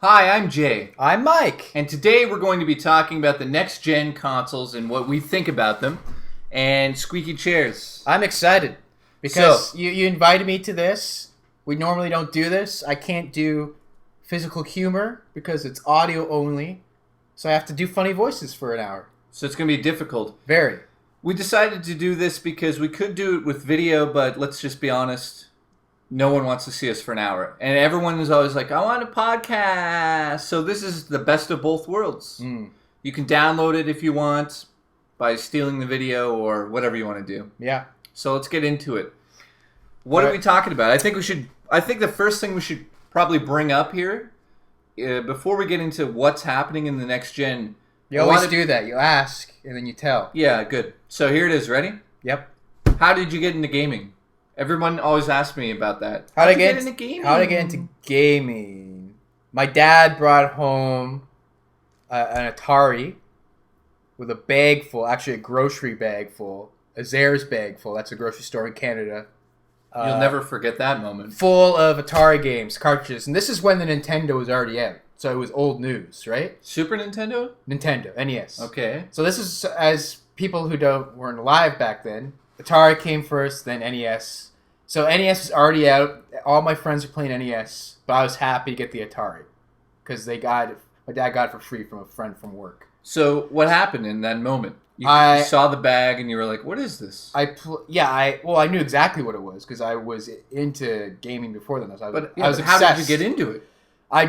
Hi, I'm Jay, I'm Mike. and today we're going to be talking about the next-gen consoles and what we think about them, and squeaky chairs. I'm excited because you invited me to this. We normally don't do this. I can't do physical humor because it's audio only. So I have to do funny voices for an hour. So it's going to be difficult. Very. We decided to do this because we could do it with video, but let's just be honest. No one wants to see us for an hour. And everyone is always like, I want a podcast. So this is the best of both worlds. You can download it if you want by stealing the video or whatever you want to do. Yeah. So let's get into it. What are we talking about? I think the first thing we should probably bring up here, before we get into what's happening in the next gen. You always do that. You ask and then you tell. Yeah, good. So here it is. Ready? Yep. How did you get into gaming? Everyone always asks me about that. How did I get into gaming? How did I get into gaming? My dad brought home an Atari with a bag full, actually a grocery bag full, a Zehrs bag full. That's a grocery store in Canada. You'll never forget that moment. Full of Atari games, cartridges. And this is when the Nintendo was already out. So it was old news, right? Super Nintendo? Nintendo, NES. Okay. So this is, as people who weren't alive back then, Atari came first, then NES. So NES was already out. All my friends were playing NES, but I was happy to get the Atari because my dad got it for free from a friend from work. So what happened in that moment? You saw the bag and you were like, "What is this?" I knew exactly what it was because I was into gaming before then. I was how obsessed. did you get into it? I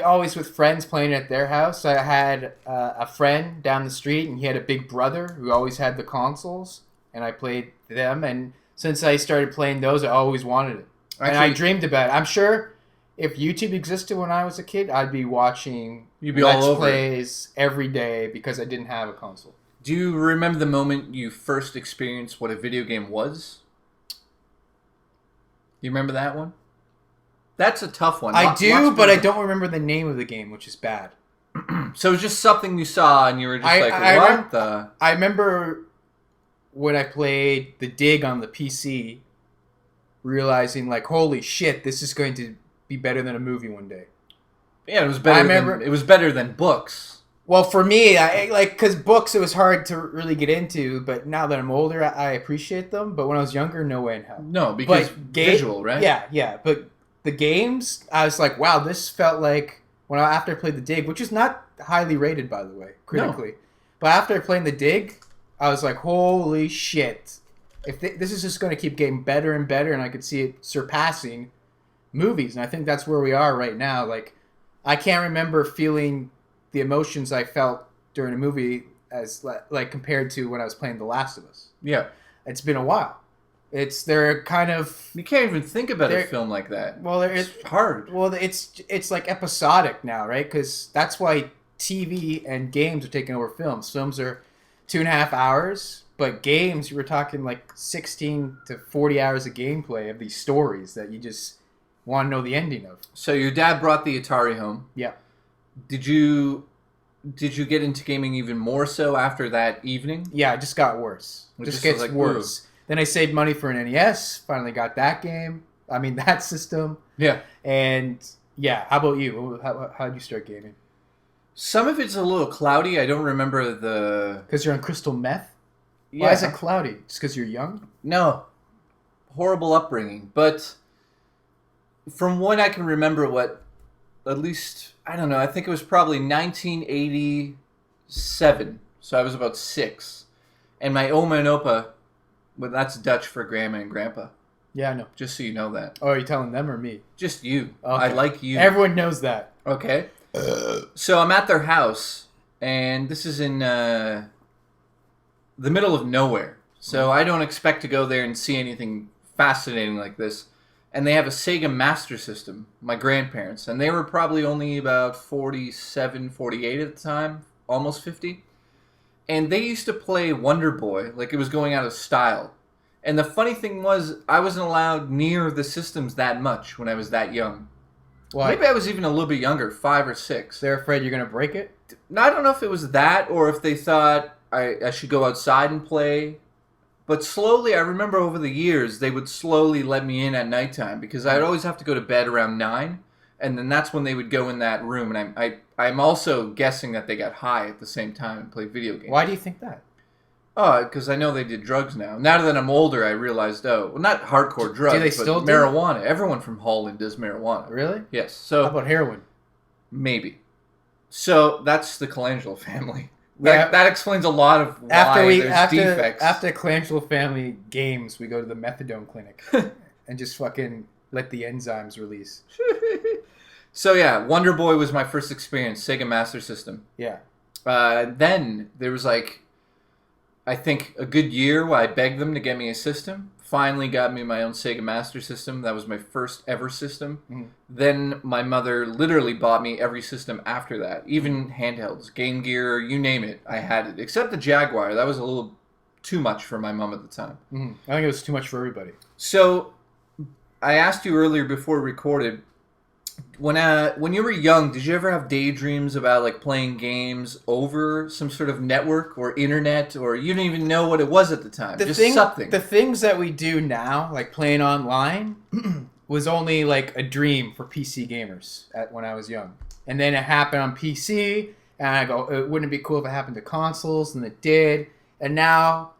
always with friends playing at their house. I had a friend down the street, and he had a big brother who always had the consoles, and I played them. And since I started playing those, I always wanted it, and I dreamed about it. I'm sure if YouTube existed when I was a kid, I'd be watching Let's Plays every day because I didn't have a console. Do you remember the moment you first experienced what a video game was? You remember that one? That's a tough one. I do, but I don't remember the name of the game, which is bad. So it was just something you saw and you were just I remember when I played The Dig on the PC, realizing like, holy shit, this is going to be better than a movie one day. Yeah, it was better. It was better than books. Well, for me, because books, it was hard to really get into, but now that I'm older, I appreciate them. But when I was younger, no way in hell. No, because visual, right? Yeah. But the games, I was like, wow, this felt like after I played The Dig, which is not highly rated, by the way, critically. No. But after I played The Dig, I was like, holy shit. This is just going to keep getting better and better, and I could see it surpassing movies. And I think that's where we are right now. Like, I can't remember feeling the emotions I felt during a movie as like compared to when I was playing The Last of Us. Yeah. It's been a while. They're kind of... You can't even think about a film like that. Well, it's hard. Well, it's like episodic now, right? Because that's why TV and games are taking over films. Films are 2.5 hours, but games, you were talking like 16 to 40 hours of gameplay of these stories that you just want to know the ending of. So your dad brought the Atari home. Yeah. Did you get into gaming even more so after that evening? Yeah, it just got worse. It just gets worse. Ooh. Then I saved money for an NES. Finally got that game. I mean, that system. Yeah. And yeah, how about you? How did you start gaming? Some of it's a little cloudy. I don't remember the... Because you're on crystal meth? Yeah. Why is it cloudy? Just because you're young? No. Horrible upbringing. But from what I can remember, at least, I don't know, I think it was probably 1987. So I was about 6. And my Oma and Opa, well, that's Dutch for Grandma and Grandpa. Yeah, I know. Just so you know that. Oh, are you telling them or me? Just you. Okay. I like you. Everyone knows that. Okay. So I'm at their house, and this is in the middle of nowhere. So I don't expect to go there and see anything fascinating like this. And they have a Sega Master System, my grandparents. And they were probably only about 47, 48 at the time, almost 50. And they used to play Wonder Boy like it was going out of style. And the funny thing was, I wasn't allowed near the systems that much when I was that young. Why? Maybe I was even a little bit younger, 5 or 6. They're afraid you're going to break it? No, I don't know if it was that or if they thought I should go outside and play. But slowly, I remember over the years, they would slowly let me in at nighttime because I'd always have to go to bed around 9. And then that's when they would go in that room, and I'm also guessing that they got high at the same time and played video games. Why do you think that? Oh, because I know they did drugs now. Now that I'm older, I realized, well, not hardcore drugs, do they but still do marijuana. Everyone from Holland does marijuana. Really? Yes. So how about heroin? Maybe. So that's the Colangelo family. That explains a lot of why there's defects. After Colangelo family games, we go to the methadone clinic and just fucking let the enzymes release. So yeah, Wonder Boy was my first experience, Sega Master System. Yeah. Then there was I think a good year where I begged them to get me a system. Finally got me my own Sega Master System. That was my first ever system. Mm-hmm. Then my mother literally bought me every system after that. Even handhelds, Game Gear, you name it, I had it. Except the Jaguar. That was a little too much for my mom at the time. Mm-hmm. I think it was too much for everybody. So I asked you earlier before we recorded, when you were young, did you ever have daydreams about playing games over some sort of network or internet, or you didn't even know what it was at the time? Something. The things that we do now, like playing online, was only a dream for PC gamers when I was young. And then it happened on PC, and I go, wouldn't it be cool if it happened to consoles? And it did. And now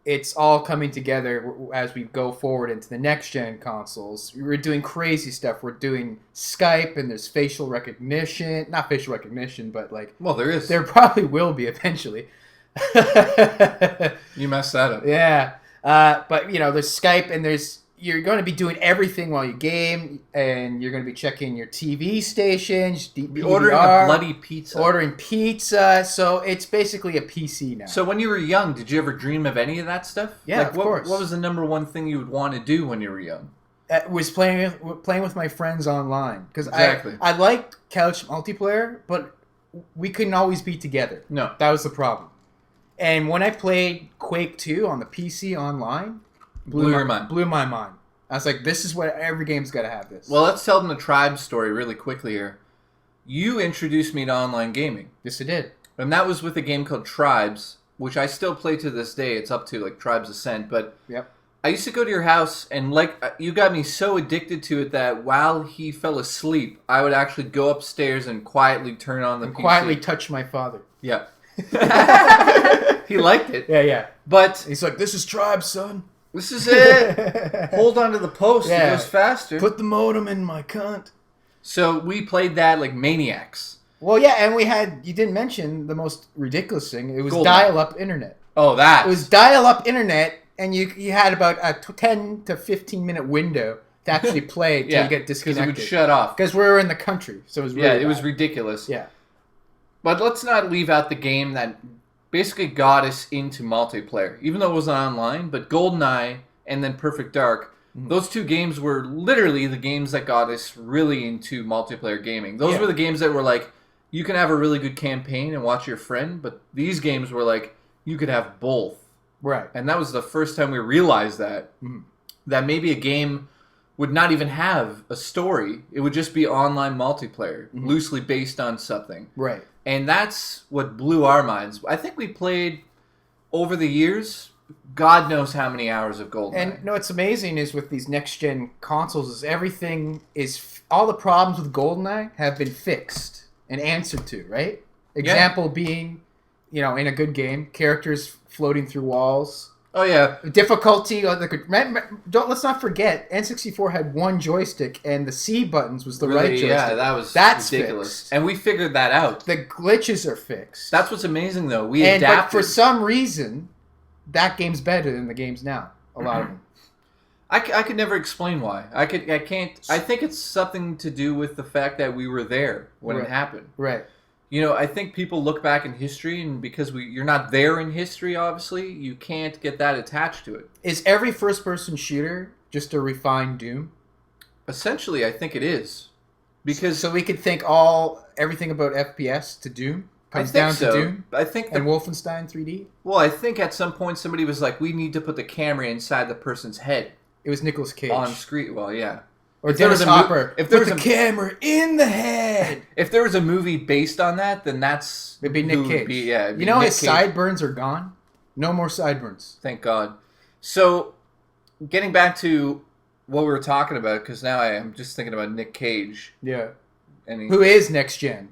it's all coming together as we go forward into the next-gen consoles. We're doing crazy stuff. We're doing Skype, and there's facial recognition. Not facial recognition, but Well, there is. There probably will be eventually. You messed that up. Yeah. But, there's Skype, and you're going to be doing everything while you game, and you're going to be checking your TV stations, ordering a bloody pizza. Ordering pizza. So it's basically a PC now. So when you were young, did you ever dream of any of that stuff? Yeah, of course. What was the number one thing you would want to do when you were young? Was playing with my friends online. Because exactly. I liked couch multiplayer, but we couldn't always be together. No. That was the problem. And when I played Quake 2 on the PC online, blew my mind. I was like, this is what every game's got to have this. Well, let's tell them the Tribes story really quickly here. You introduced me to online gaming. Yes, I did. And that was with a game called Tribes, which I still play to this day. It's up to Tribes Ascent. But yep. I used to go to your house, and you got me so addicted to it that while he fell asleep, I would actually go upstairs and quietly turn on the PC. Quietly touch my father. Yeah. He liked it. Yeah. But he's like, this is Tribes, son. This is it. Hold on to the post. Yeah. It goes faster. Put the modem in my cunt. So we played that like maniacs. Well, yeah, and you didn't mention the most ridiculous thing. It was dial-up internet. Oh, that. It was dial-up internet, and you had about a 10 to 15-minute window to actually play until you get disconnected. Because it would shut off. Because we were in the country, so it was really bad. It was ridiculous. Yeah. But let's not leave out the game that basically got us into multiplayer, even though it was online. But GoldenEye and then Perfect Dark, those two games were literally the games that got us really into multiplayer gaming. Those were the games that were you can have a really good campaign and watch your friend, but these games were you could have both. Right. And that was the first time we realized that maybe a game would not even have a story. It would just be online multiplayer, loosely based on something. Right. And that's what blew our minds. I think we played, over the years, God knows how many hours of GoldenEye. And what's amazing is with these next-gen consoles is all the problems with GoldenEye have been fixed and answered to, right? Example being, in a good game, characters floating through walls. Oh, yeah. Difficulty. Let's not forget, N64 had one joystick, and the C buttons was the right joystick. Yeah, that's ridiculous. Fixed. And we figured that out. The glitches are fixed. That's what's amazing, though. We adapted. But for some reason, that game's better than the games now. A lot of them. I could never explain why. I can't. I think it's something to do with the fact that we were there when it happened. Right. I think people look back in history, and because you're not there in history, obviously, you can't get that attached to it. Is every first-person shooter just a refined Doom? Essentially, I think it is. Because so we could think everything about FPS to Doom comes down to Doom? I think and Wolfenstein 3D? Well, I think at some point somebody was like, we need to put the camera inside the person's head. It was Nicolas Cage. On screen, well, yeah. Or Dennis Hopper. If there was the camera in the head. If there was a movie based on that, then it'd be Nick Cage. His sideburns are gone. No more sideburns. Thank God. So, getting back to what we were talking about, because now I am just thinking about Nick Cage. Yeah. Who is NextGen?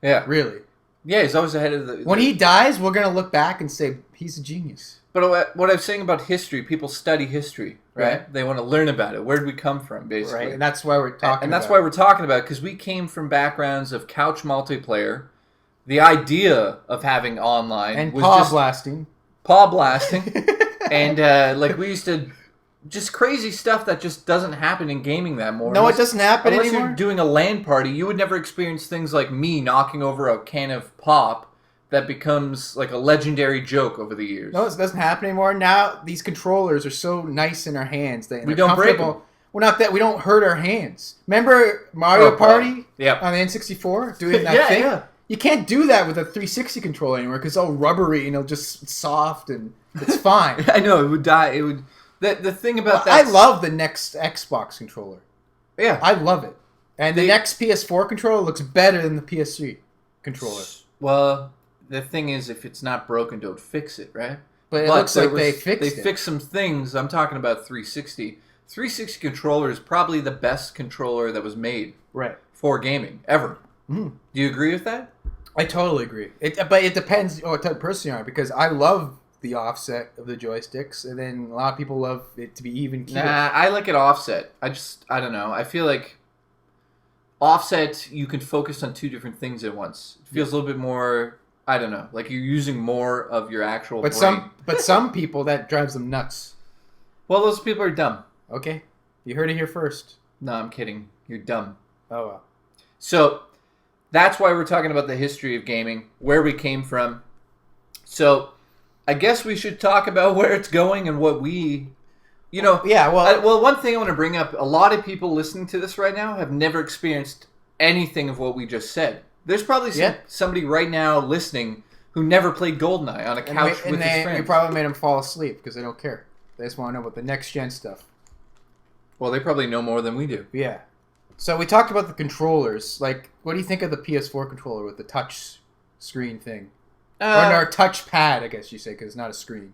Yeah. Really? Yeah, he's always ahead of the... When he dies, we're going to look back and say, he's a genius. But what I was saying about history, people study history, right? They want to learn about it. Where did we come from, basically? Right, and that's why we're talking And that's why we're talking about it, because we came from backgrounds of couch multiplayer. The idea of having online and was paw blasting, and like we used to just crazy stuff that just doesn't happen in gaming that more. No, it doesn't happen unless anymore. You're doing a LAN party, you would never experience things like me knocking over a can of pop that becomes like a legendary joke over the years. No, it doesn't happen anymore. Now these controllers are so nice in our hands that we don't break them. We're not that we don't hurt our hands. Remember Mario Party on the N64 doing that thing? Yeah. You can't do that with a 360 controller anymore because it's all rubbery and it'll just soft and it's fine. I know it would die. It would. The thing about that. I love the next Xbox controller. Yeah, I love it. And the next PS4 controller looks better than the PS3 controller. Well, the thing is, if it's not broken, don't fix it, right? But it looks like they fixed it. They fixed some things. I'm talking about 360. 360 controller is probably the best controller that was made for gaming ever. Mm. Do you agree with that? I totally agree. But it depends what type of person you are, because I love the offset of the joysticks, and then a lot of people love it to be even keel. Nah, I like it offset. I don't know. I feel like offset, you can focus on two different things at once. It feels a little bit more, I don't know, like you're using more of your actual brain. Some people, that drives them nuts. Well, those people are dumb. Okay. You heard it here first. No, I'm kidding. You're dumb. Oh, well. So, that's why we're talking about the history of gaming, where we came from. So, I guess we should talk about where it's going and what we... one thing I want to bring up, a lot of people listening to this right now have never experienced anything of what we just said. There's probably somebody right now listening who never played GoldenEye on a couch with his friends. You probably made them fall asleep because they don't care. They just want to know about the next-gen stuff. Well, they probably know more than we do. Yeah. So we talked about the controllers. Like, what do you think of the PS4 controller with the touch screen thing? Or touch pad, I guess you say, because it's not a screen.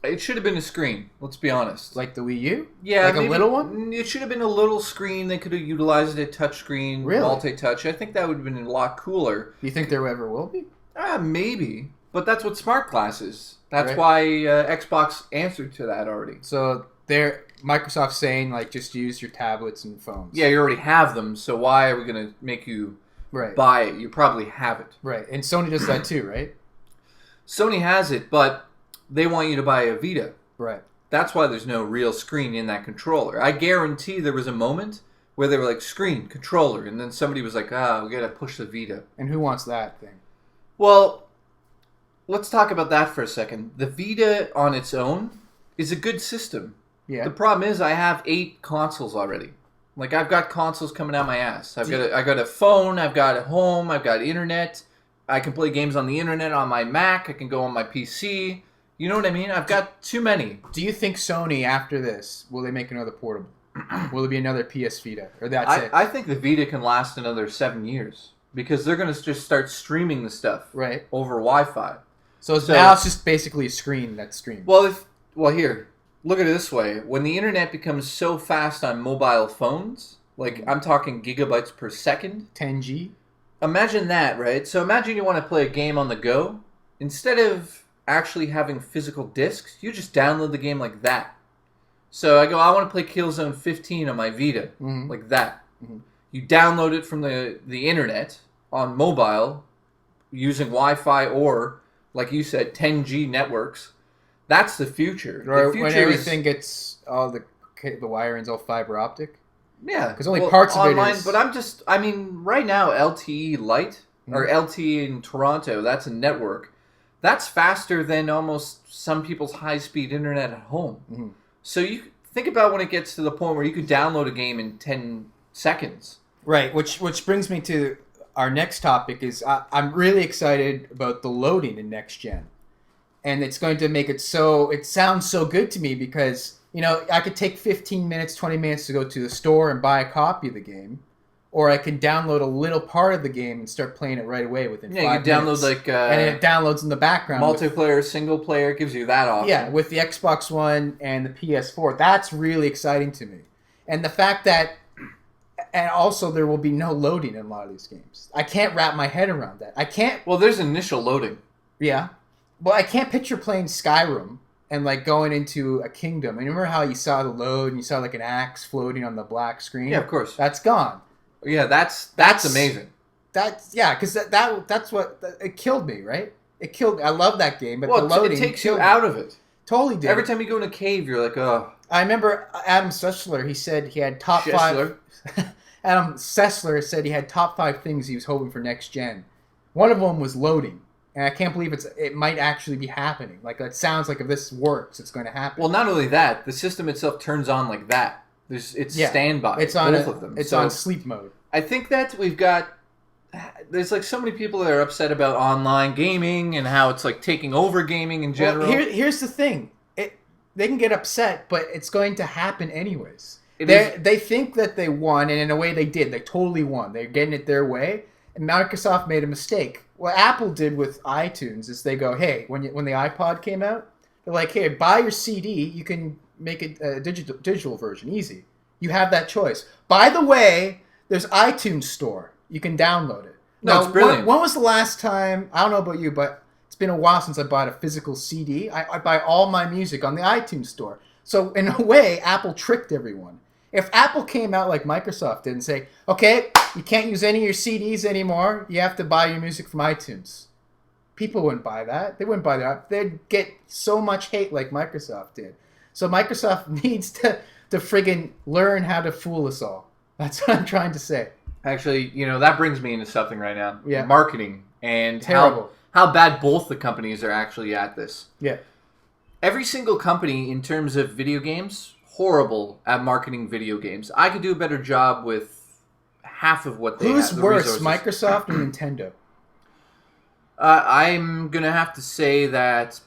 It should have been a screen, let's be honest. Like the Wii U? Yeah. Like a little one? It should have been a little screen. They could have utilized a touch screen, multi-touch. I think that would have been a lot cooler. Do you think there ever will be? Maybe. But that's what Smart Glass is. That's why Xbox answered to that already. So Microsoft's saying, like, just use your tablets and phones. Yeah, you already have them, so why are we going to make you buy it? You probably have it. Right, and Sony does that too, right? Sony has it, but they want you to buy a Vita. Right. That's why there's no real screen in that controller. I guarantee there was a moment where they were like, screen, controller, and then somebody was like, we got to push the Vita. And who wants that thing? Well, let's talk about that for a second. The Vita on its own is a good system. Yeah. The problem is I have 8 consoles already. Like, I've got consoles coming out my ass. I got a phone, I've got a home, I've got internet. I can play games on the internet on my Mac. I can go on my PC. You know what I mean? I've got too many. Do you think Sony, after this, will they make another portable? Will there be another PS Vita? Or that's it? I think the Vita can last another 7 years. Because they're going to just start streaming the stuff over Wi-Fi. So now it's just basically a screen that streams. Well, here, look at it this way. When the internet becomes so fast on mobile phones, like I'm talking gigabytes per second. 10G? Imagine that, right? So imagine you want to play a game on the go. Instead of actually having physical discs, you just download the game like that. So I want to play Killzone 15 on my Vita, like that. Mm-hmm. You download it from the internet on mobile using Wi-Fi or, like you said, 10G networks. That's the future. Or the future when everything gets all the wiring's all fiber optic. Yeah, because only parts online, of it is. But right now LTE Lite or LTE in Toronto, that's a network. That's faster than almost some people's high-speed internet at home. Mm-hmm. So you think about when it gets to the point where you could download a game in 10 seconds. Right, which brings me to our next topic is I'm really excited about the loading in Next Gen. And it's going to make it sounds so good to me because, I could take 15 minutes, 20 minutes to go to the store and buy a copy of the game. Or I can download a little part of the game and start playing it right away within 5 minutes. Yeah, you download and it downloads in the background. Multiplayer, single player, gives you that option. Yeah, with the Xbox One and the PS4. That's really exciting to me. And the fact that And also, there will be no loading in a lot of these games. I can't wrap my head around that. I can't. Well, there's initial loading. Yeah. Well, I can't picture playing Skyrim and like going into a kingdom. And remember how you saw the load and you saw like an axe floating on the black screen? Yeah, of course. That's gone. Yeah, that's amazing. Because that's what it killed me, right? It killed me. I love that game, but the loading it takes you out of it. Totally did. Every time you go in a cave, you're like, oh. I remember Adam Sessler. He said he had top 5. Adam Sessler said he had top 5 things he was hoping for next gen. One of them was loading, and I can't believe it might actually be happening. Like it sounds like if this works, it's going to happen. Well, not only that, the system itself turns on like that. It's standby. It's on both of them. It's on sleep mode. I think that we've got. There's like so many people that are upset about online gaming and how it's like taking over gaming in general. Well, here's the thing. They can get upset, but it's going to happen anyways. They think that they won, and in a way they did. They totally won. They're getting it their way, and Microsoft made a mistake. What Apple did with iTunes is they go, hey, when the iPod came out, they're like, hey, buy your CD. You can make it a digital version, easy. You have that choice. By the way, there's iTunes Store. You can download it. No, it's brilliant. When was the last time, I don't know about you, but it's been a while since I bought a physical CD. I buy all my music on the iTunes Store. So in a way, Apple tricked everyone. If Apple came out like Microsoft did and say, okay, you can't use any of your CDs anymore, you have to buy your music from iTunes. People wouldn't buy that. They wouldn't buy that. They'd get so much hate like Microsoft did. So Microsoft needs to friggin' learn how to fool us all. That's what I'm trying to say. Actually, that brings me into something right now. Yeah. Marketing and terrible. How bad both the companies are actually at this. Yeah. Every single company in terms of video games, horrible at marketing video games. I could do a better job with half of what they have. Who's worse, Microsoft or Nintendo? I'm going to have to say that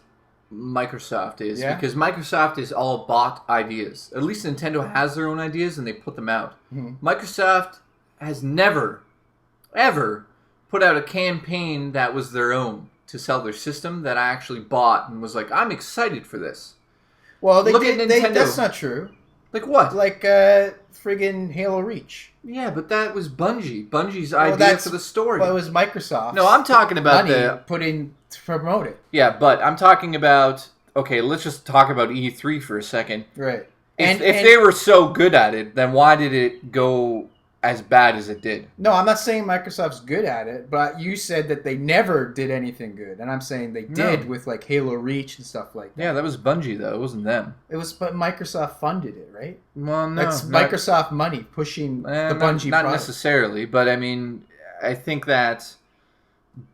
Microsoft is. Yeah? Because Microsoft is all bought ideas. At least Nintendo has their own ideas and they put them out. Mm-hmm. Microsoft has never, ever put out a campaign that was their own to sell their system that I actually bought and was like, I'm excited for this. Well, Look at Nintendo. That's not true. Like what? Like friggin' Halo Reach. Yeah, but that was Bungie. Bungie's idea for the story. Well, it was Microsoft. No, I'm talking about put in to promote it. Yeah, but I'm talking about. Okay, let's just talk about E3 for a second. Right. If they were so good at it, then why did it go as bad as it did? No, I'm not saying Microsoft's good at it, but you said that they never did anything good, and I'm saying they did with like Halo Reach and stuff like that. Yeah, that was Bungie though. It wasn't them. But Microsoft funded it, right? Well, no, that's Microsoft money pushing the Bungie. Not product. necessarily, but I mean, I think that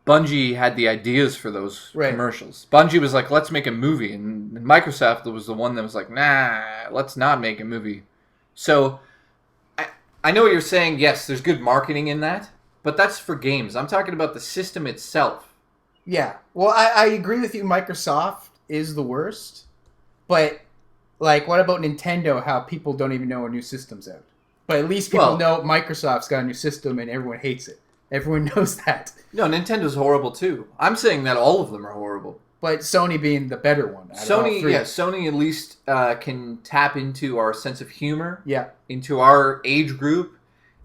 Bungie had the ideas for those commercials. Bungie was like, let's make a movie, and Microsoft was the one that was like, nah, let's not make a movie. So I know what you're saying. Yes, there's good marketing in that, but that's for games. I'm talking about the system itself. Yeah. Well, I agree with you. Microsoft is the worst, but like, what about Nintendo? How people don't even know a new system's out, but at least people know Microsoft's got a new system and everyone hates it. Everyone knows that. No, Nintendo's horrible too. I'm saying that all of them are horrible. But Sony being the better one. Sony at least can tap into our sense of humor. Yeah. Into our age group,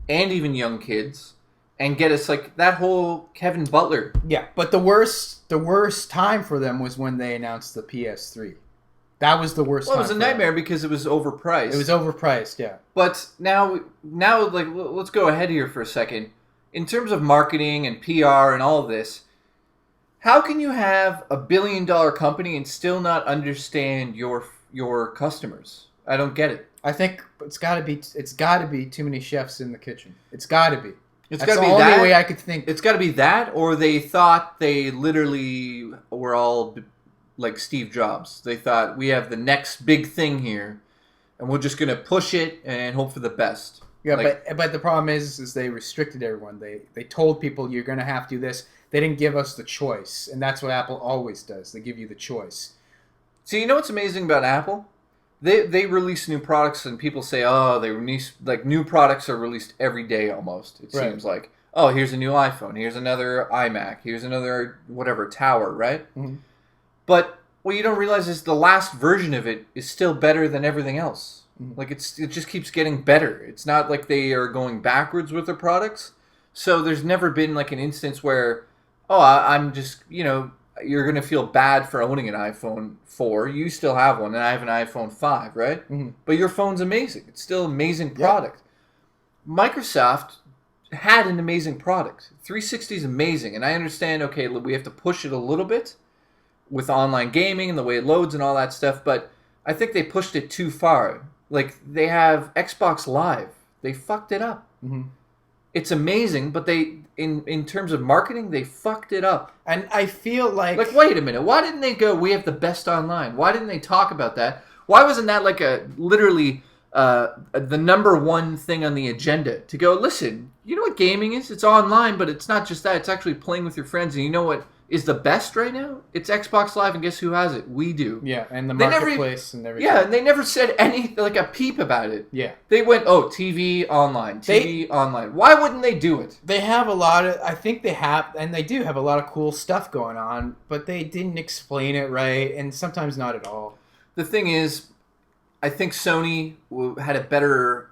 and even young kids, and get us like that whole Kevin Butler. Yeah, but the worst time for them was when they announced the PS3. That was the worst. Well, it was a nightmare because it was overpriced. It was overpriced, yeah. But now, like, let's go ahead here for a second. In terms of marketing and PR and all of this, how can you have a $1 billion company and still not understand your customers? I don't get it. I think it's got to be too many chefs in the kitchen. It's got to be. It's got to be that. That's the only way I could think. It's got to be that, or they thought they literally were all like Steve Jobs. They thought we have the next big thing here, and we're just gonna push it and hope for the best. Yeah, but the problem is they restricted everyone. They told people you're gonna have to do this. They didn't give us the choice, and that's what Apple always does. They give you the choice. So you know what's amazing about Apple? They release new products, and people say, oh, they release like new products are released every day almost. It seems like, oh, here's a new iPhone, here's another iMac, here's another whatever tower, right? Mm-hmm. But what you don't realize is the last version of it is still better than everything else. Like it just keeps getting better. It's not like they are going backwards with their products. So there's never been like an instance where, I'm just, you're going to feel bad for owning an iPhone 4. You still have one, and I have an iPhone 5, right? But your phone's amazing. It's still an amazing product. Microsoft had an amazing product. 360 is amazing, and I understand, okay, we have to push it a little bit with online gaming and the way it loads and all that stuff, but I think they pushed it too far. Like, they have Xbox Live. They fucked it up. It's amazing, but they, in terms of marketing, they fucked it up. And I feel like... Like, wait a minute. Why didn't they go, we have the best online? Why didn't they talk about that? Why wasn't that like literally the number one thing on the agenda? To go, listen, you know what gaming is? It's online, but it's not just that. It's actually playing with your friends. And you know what is the best right now? It's Xbox Live, and guess who has it? We do. Yeah, and the marketplace and everything. Yeah, and they never said like a peep about it. Yeah. They went, TV online, online. Why wouldn't they do it? They have a lot of, I think they have, and they do have a lot of cool stuff going on, but they didn't explain it right, and sometimes not at all. The thing is, I think Sony had a better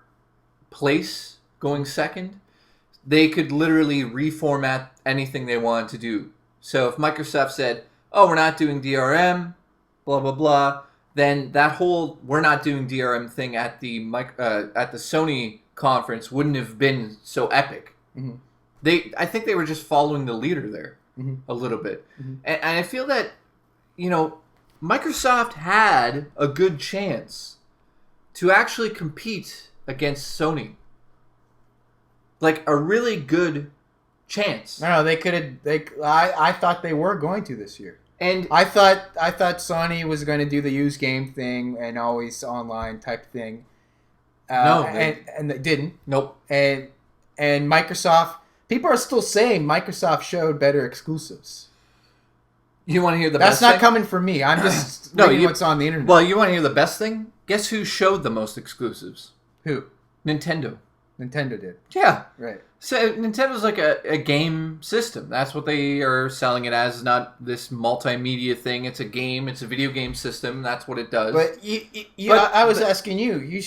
place going second. They could literally reformat anything they wanted to do. So if Microsoft said, we're not doing DRM, blah, blah, blah, then that whole we're not doing DRM thing at the Sony conference wouldn't have been so epic. I think they were just following the leader there a little bit. And I feel that, Microsoft had a good chance to actually compete against Sony. Like a really good chance. No, they could have. I thought they were going to this year, and I thought Sony was going to do the used game thing and always online type thing. No, and they didn't. Nope. And Microsoft. People are still saying Microsoft showed better exclusives. You want to hear the That's best not thing? coming from me. I'm just reading what's on the internet. Well, you want to hear the best thing? Guess who showed the most exclusives? Who? Nintendo. Nintendo did. Yeah. Right. So Nintendo's like a game system. That's what they are selling it as, not this multimedia thing. It's a game. It's a video game system. That's what it does. But I was asking you.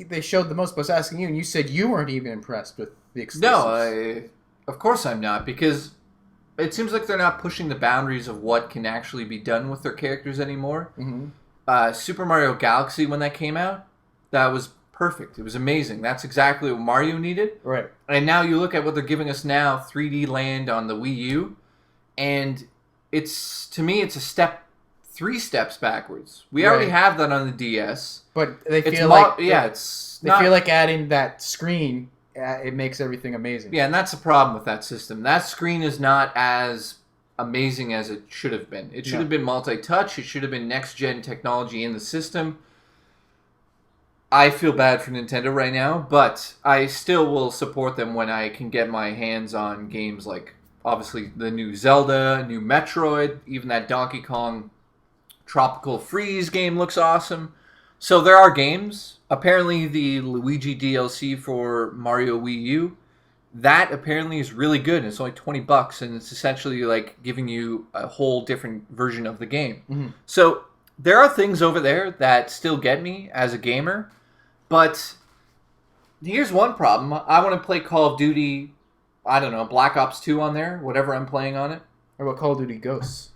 They showed the most, but I was asking you, and you said you weren't even impressed with the exclusives. No, of course I'm not, because it seems like they're not pushing the boundaries of what can actually be done with their characters anymore. Super Mario Galaxy, when that came out, that was perfect. It was amazing. That's exactly what Mario needed. Right. And now you look at what they're giving us now, 3D Land on the Wii U, and to me, it's three steps backwards. We already have that on the DS. But they feel feel like adding that screen, it makes everything amazing. Yeah, and that's the problem with that system. That screen is not as amazing as it should have been. It should have been multi-touch. It should have been next-gen technology in the system. I feel bad for Nintendo right now, but I still will support them when I can get my hands on games like, obviously, the new Zelda, new Metroid, even that Donkey Kong Tropical Freeze game looks awesome. So there are games. Apparently, the Luigi DLC for Mario Wii U, that apparently is really good. It's only $20, and it's essentially like giving you a whole different version of the game. So there are things over there that still get me as a gamer. But here's one problem. I want to play Call of Duty, I don't know, Black Ops 2 on there, whatever I'm playing on it. Or about Call of Duty Ghosts?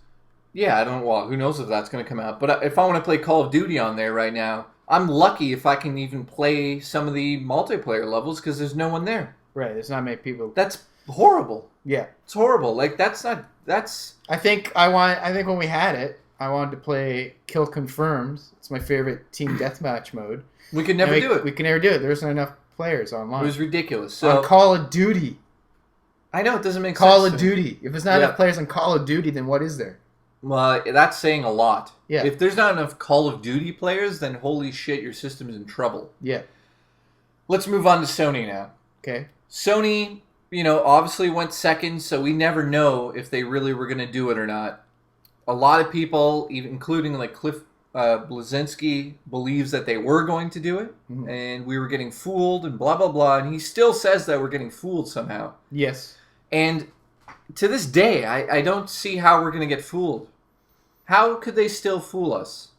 Yeah, I don't know. Well, who knows if that's going to come out. But if I want to play Call of Duty on there right now, I'm lucky if I can even play some of the multiplayer levels because there's no one there. Right, there's not many people. That's horrible. Yeah. It's horrible. Like, that's... I think when we had it, I wanted to play Kill Confirmed. It's my favorite team deathmatch mode. We could never do it. We could never do it. There wasn't enough players online. It was ridiculous. So on Call of Duty. I know, it doesn't make Call sense. of Duty. If there's not enough players on Call of Duty, then what is there? Well, that's saying a lot. Yeah. If there's not enough Call of Duty players, then holy shit, your system is in trouble. Yeah. Let's move on to Sony now. Okay. Sony, obviously went second, so we never know if they really were going to do it or not. A lot of people, even including like Cliff Bleszinski, believes that they were going to do it, and we were getting fooled and blah, blah, blah, and he still says that we're getting fooled somehow. Yes. And to this day, I don't see how we're going to get fooled. How could they still fool us?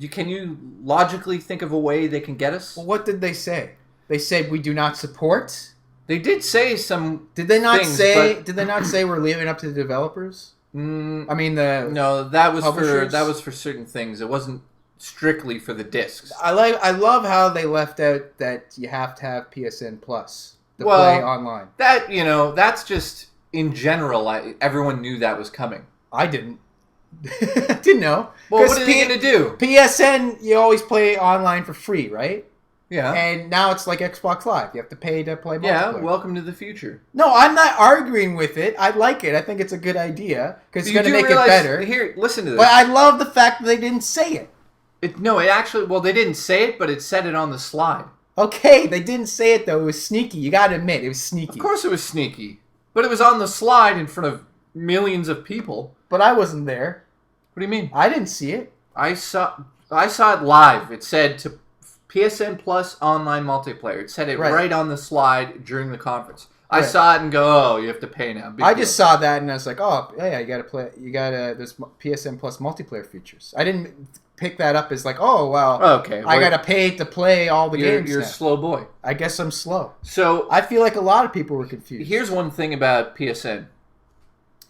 Can you logically think of a way they can get us? Well, what did they say? They said we do not support. They did say some. Did they not things, say? but- Did they not say we're leaving it up to the developers? I mean No, that was publishers? for certain things. It wasn't strictly for the discs. I love how they left out that you have to have PSN Plus to Well, play online. That that's just in general. Everyone knew that was coming. I didn't. I didn't know. Well, 'Cause what are they going to do? PSN, you always play online for free, right? Yeah. And now it's like Xbox Live. You have to pay to play multiplayer. Yeah, welcome to the future. No, I'm not arguing with it. I like it. I think it's a good idea because it's You going to do make realize- it better. Here, listen to this. But I love the fact that they didn't say it. It actually, well, they didn't say it, but it said it on the slide. Okay, they didn't say it though. It was sneaky. You got to admit, it was sneaky. Of course it was sneaky. But it was on the slide in front of millions of people. But I wasn't there. What do you mean? I didn't see it. I saw it live. It said to PSN Plus online multiplayer. It said it right on the slide during the conference. I saw it and go, oh, you have to pay now. Big I deal. just saw that and I was like, oh, yeah, you got to play. You got to, there's PSN Plus multiplayer features. I didn't pick that up as like, oh, well, okay, I got to pay to play all the games You're now. a slow boy. I guess I'm slow. So I feel like a lot of people were confused. here's one thing about PSN.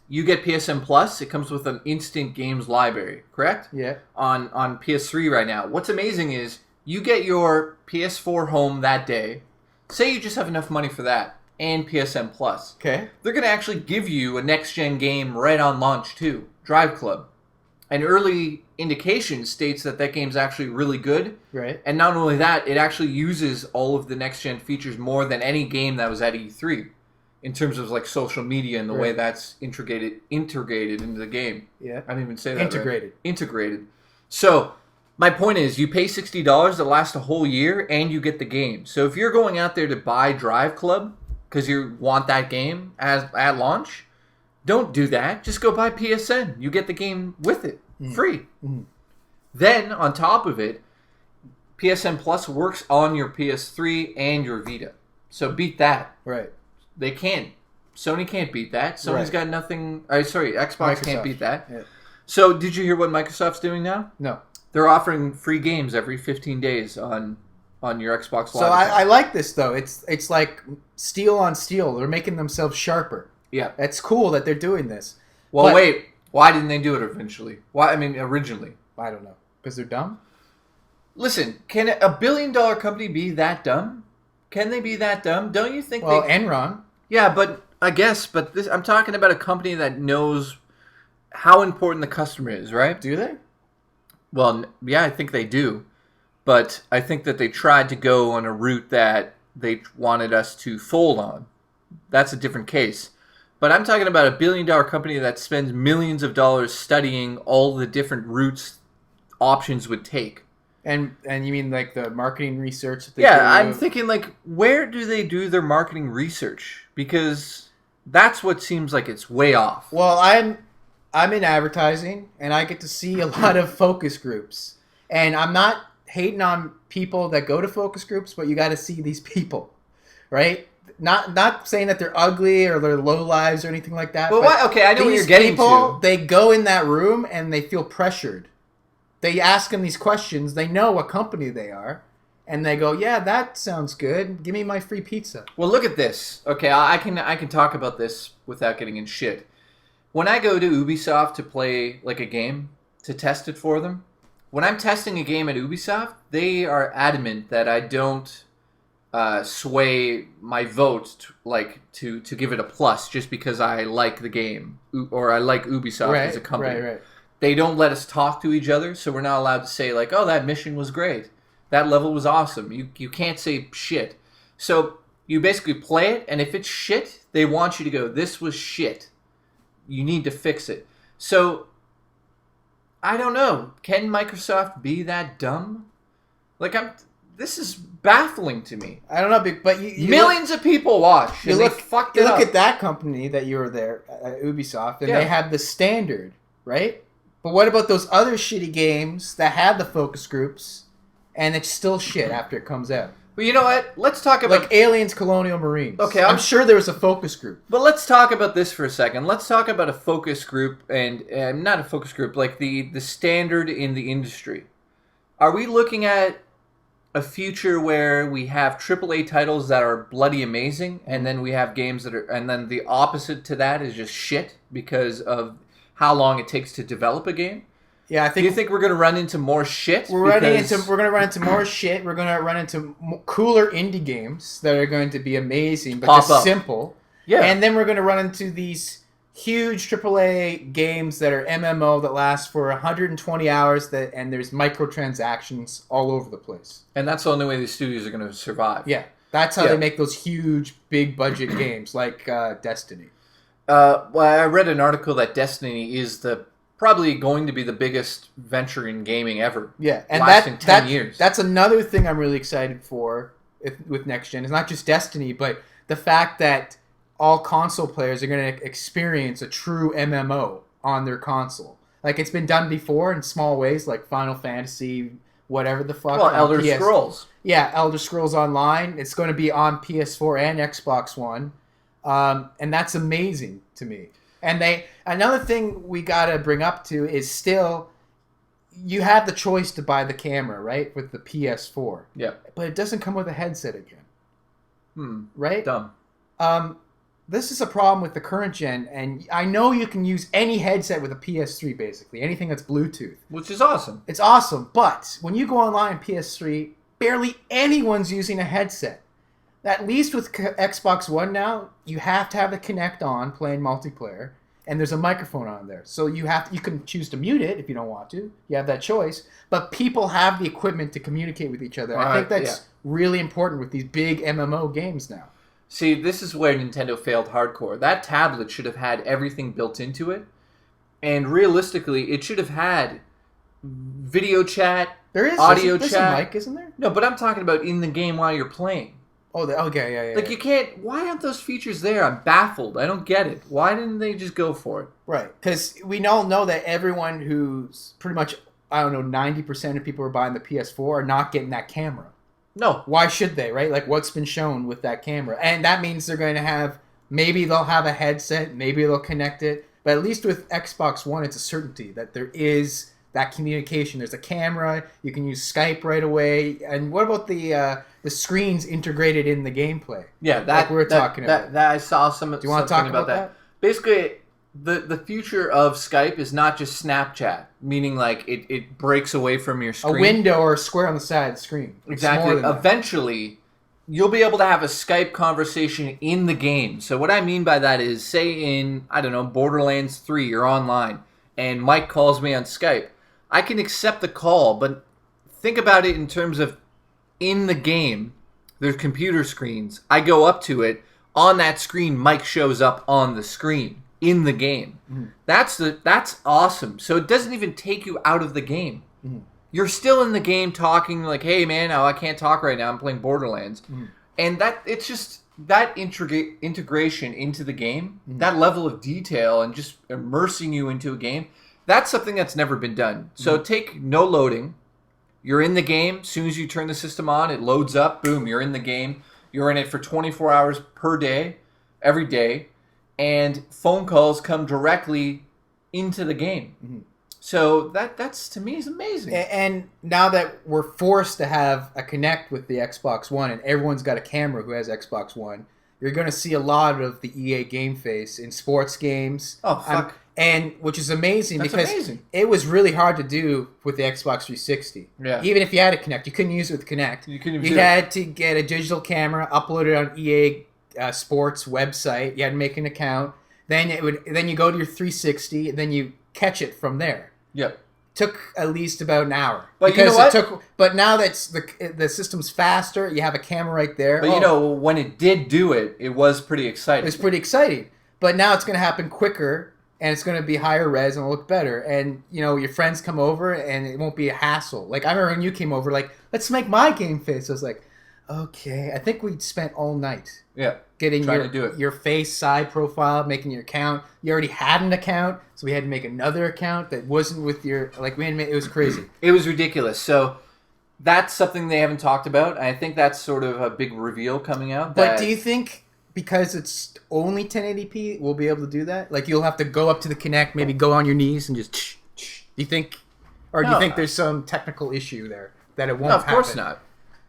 You get PSN Plus. It comes with an instant games library, correct? Yeah. On PS3 right now. What's amazing is you get your PS4 home that day. Say you just have enough money for that and PSN Plus. Okay. They're going to actually give you a next-gen game right on launch too, Drive Club. An early indication states that game's actually really good. Right. And not only that, it actually uses all of the next-gen features more than any game that was at E3 in terms of like social media and the way that's integrated into the game. Yeah. I didn't even say that Integrated. right. Integrated. So my point is you pay $60 that lasts a whole year and you get the game. So if you're going out there to buy Drive Club because you want that game at launch, don't do that. Just go buy PSN. You get the game with it. Free. Mm-hmm. Then, on top of it, PSN Plus works on your PS3 and your Vita. So beat that. Right. They can't. Sony can't beat that. Sony's Right. got nothing. Xbox can't beat that. Yeah. So did you hear what Microsoft's doing now? No. They're offering free games every 15 days on your Xbox Live. So I like this though. It's like steel on steel. They're making themselves sharper. Yeah. It's cool that they're doing this. Well, But- wait. Why didn't they do it eventually? Originally. I don't know. Because they're dumb? Listen, can a billion-dollar company be that dumb? Can they be that dumb? Don't you think Well, they... Enron. Yeah, but I guess, but this I'm talking about a company that knows how important the customer is, right? Do they? Well, yeah, I think they do. But I think that they tried to go on a route that they wanted us to fold on. That's a different case. But I'm talking about a billion-dollar company that spends millions of dollars studying all the different routes options would take. And you mean like the marketing research that they Yeah, do? I'm thinking like, where do they do their marketing research? Because that's what seems like it's way off. Well, I'm in advertising, and I get to see a lot of focus groups. And I'm not hating on people that go to focus groups, but you got to see these people, right? Not saying that they're ugly or they're low lives or anything like that. Well, but okay, I know what these you're getting people, to. they go in that room and they feel pressured. They ask them these questions. They know what company they are. And they go, yeah, that sounds good. Give me my free pizza. Well, look at this. Okay, I can talk about this without getting in shit. When I go to Ubisoft to play like a game, to test it for them, when I'm testing a game at Ubisoft, they are adamant that I don't sway my vote to give it a plus just because I like the game or I like Ubisoft as a company. Right. They don't let us talk to each other, so we're not allowed to say like, oh, that mission was great. That level was awesome. You can't say shit. So you basically play it, and if it's shit, they want you to go, this was shit. You need to fix it. So, I don't know. Can Microsoft be that dumb? This is baffling to me. I don't know, but you Millions of people watch, and they fucked it look up. at that company that you were there at Ubisoft, and they have the standard, right? But what about those other shitty games that have the focus groups, and it's still shit after it comes out? But you know what? Let's talk about... Like Aliens Colonial Marines. Okay, I'm sure there was a focus group. But let's talk about this for a second. Let's talk about a focus group, and not a focus group, like the standard in the industry. Are we looking at a future where we have AAA titles that are bloody amazing, and then we have games that are, and then the opposite to that is just shit because of how long it takes to develop a game? Yeah, I think. Do you think we're going to run into more shit? We're going to run into more shit. We're going to run into cooler indie games that are going to be amazing, but just simple. Yeah, and then we're going to run into these huge AAA games that are MMO that last for 120 hours and there's microtransactions all over the place. And that's the only way these studios are going to survive. Yeah, that's how they make those huge, big budget games like Destiny. Well, I read an article that Destiny is probably going to be the biggest venture in gaming ever. Yeah, and lasting 10 years. That's another thing I'm really excited for with NextGen. It's not just Destiny, but the fact that all console players are going to experience a true MMO on their console. Like, it's been done before in small ways, like Final Fantasy, whatever the fuck. Well, Elder Scrolls. Yeah, Elder Scrolls Online. It's going to be on PS4 and Xbox One. And that's amazing to me. And another thing we got to bring up to is still, you have the choice to buy the camera, right, with the PS4. Yeah. But it doesn't come with a headset again. Right? Dumb. This is a problem with the current gen, and I know you can use any headset with a PS3, basically. Anything that's Bluetooth. Which is awesome. It's awesome, but when you go online on PS3, barely anyone's using a headset. At least with Xbox One now, you have to have the Kinect on, playing multiplayer, and there's a microphone on there. So you can choose to mute it if you don't want to. You have that choice. But people have the equipment to communicate with each other. I think that's really important with these big MMO games now. See, this is where Nintendo failed hardcore. That tablet should have had everything built into it. And realistically, it should have had video chat, audio chat. There's a mic, isn't there? No, but I'm talking about in the game while you're playing. Oh, okay, yeah. Like, you can't... Why aren't those features there? I'm baffled. I don't get it. Why didn't they just go for it? Right. Because we all know that everyone who's pretty much, 90% of people who are buying the PS4 are not getting that camera. No. Why should they, right? Like, what's been shown with that camera? And that means they're going to have... Maybe they'll have a headset. Maybe they'll connect it. But at least with Xbox One, it's a certainty that there is that communication. There's a camera. You can use Skype right away. And what about the screens integrated in the gameplay? Yeah, that we're talking about. That I saw some. Do you want to talk about that? Basically, the future of Skype is not just Snapchat, meaning like it breaks away from your screen. A window or a square on the side of the screen. Exactly. Eventually, you'll be able to have a Skype conversation in the game. So what I mean by that is, say in, Borderlands 3, you're online, and Mike calls me on Skype. I can accept the call, but think about it in terms of in the game, there's computer screens. I go up to it. On that screen, Mike shows up on the screen in the game. Mm-hmm. That's awesome. So it doesn't even take you out of the game. Mm-hmm. You're still in the game talking like, hey, man, I can't talk right now. I'm playing Borderlands. Mm-hmm. And it's just that integration into the game, that level of detail and just immersing you into a game, that's something that's never been done. So take no loading. You're in the game. As soon as you turn the system on, it loads up. Boom, you're in the game. You're in it for 24 hours per day, every day. And phone calls come directly into the game. Mm-hmm. So that's to me is amazing. And now that we're forced to have a Kinect with the Xbox One and everyone's got a camera who has Xbox One, you're going to see a lot of the EA game face in sports games. Oh, fuck. And which is amazing because it was really hard to do with the Xbox 360. Yeah. Even if you had a Kinect, you couldn't use it with Kinect. You had to get a digital camera, upload it on EA Sports website. You had to make an account. Then you go to your 360, and then you catch it from there. Yep. Took at least about an hour. But you know what? But now that the system's faster, you have a camera right there. But when it did do it, it was pretty exciting. It was pretty exciting. But now it's going to happen quicker. And it's going to be higher res and it'll look better. And, your friends come over and it won't be a hassle. Like, I remember when you came over, like, let's make my game face. I was like, okay. I think we spent all night getting your face side profile, making your account. You already had an account, so we had to make another account that wasn't with your, like, it was crazy. It was ridiculous. So that's something they haven't talked about. I think that's sort of a big reveal coming out. But do you think... Because it's only 1080p, we'll be able to do that? Like, you'll have to go up to the Kinect, maybe go on your knees and just... Do you think Or do you No. think there's some technical issue there that it won't No, of happen? course not.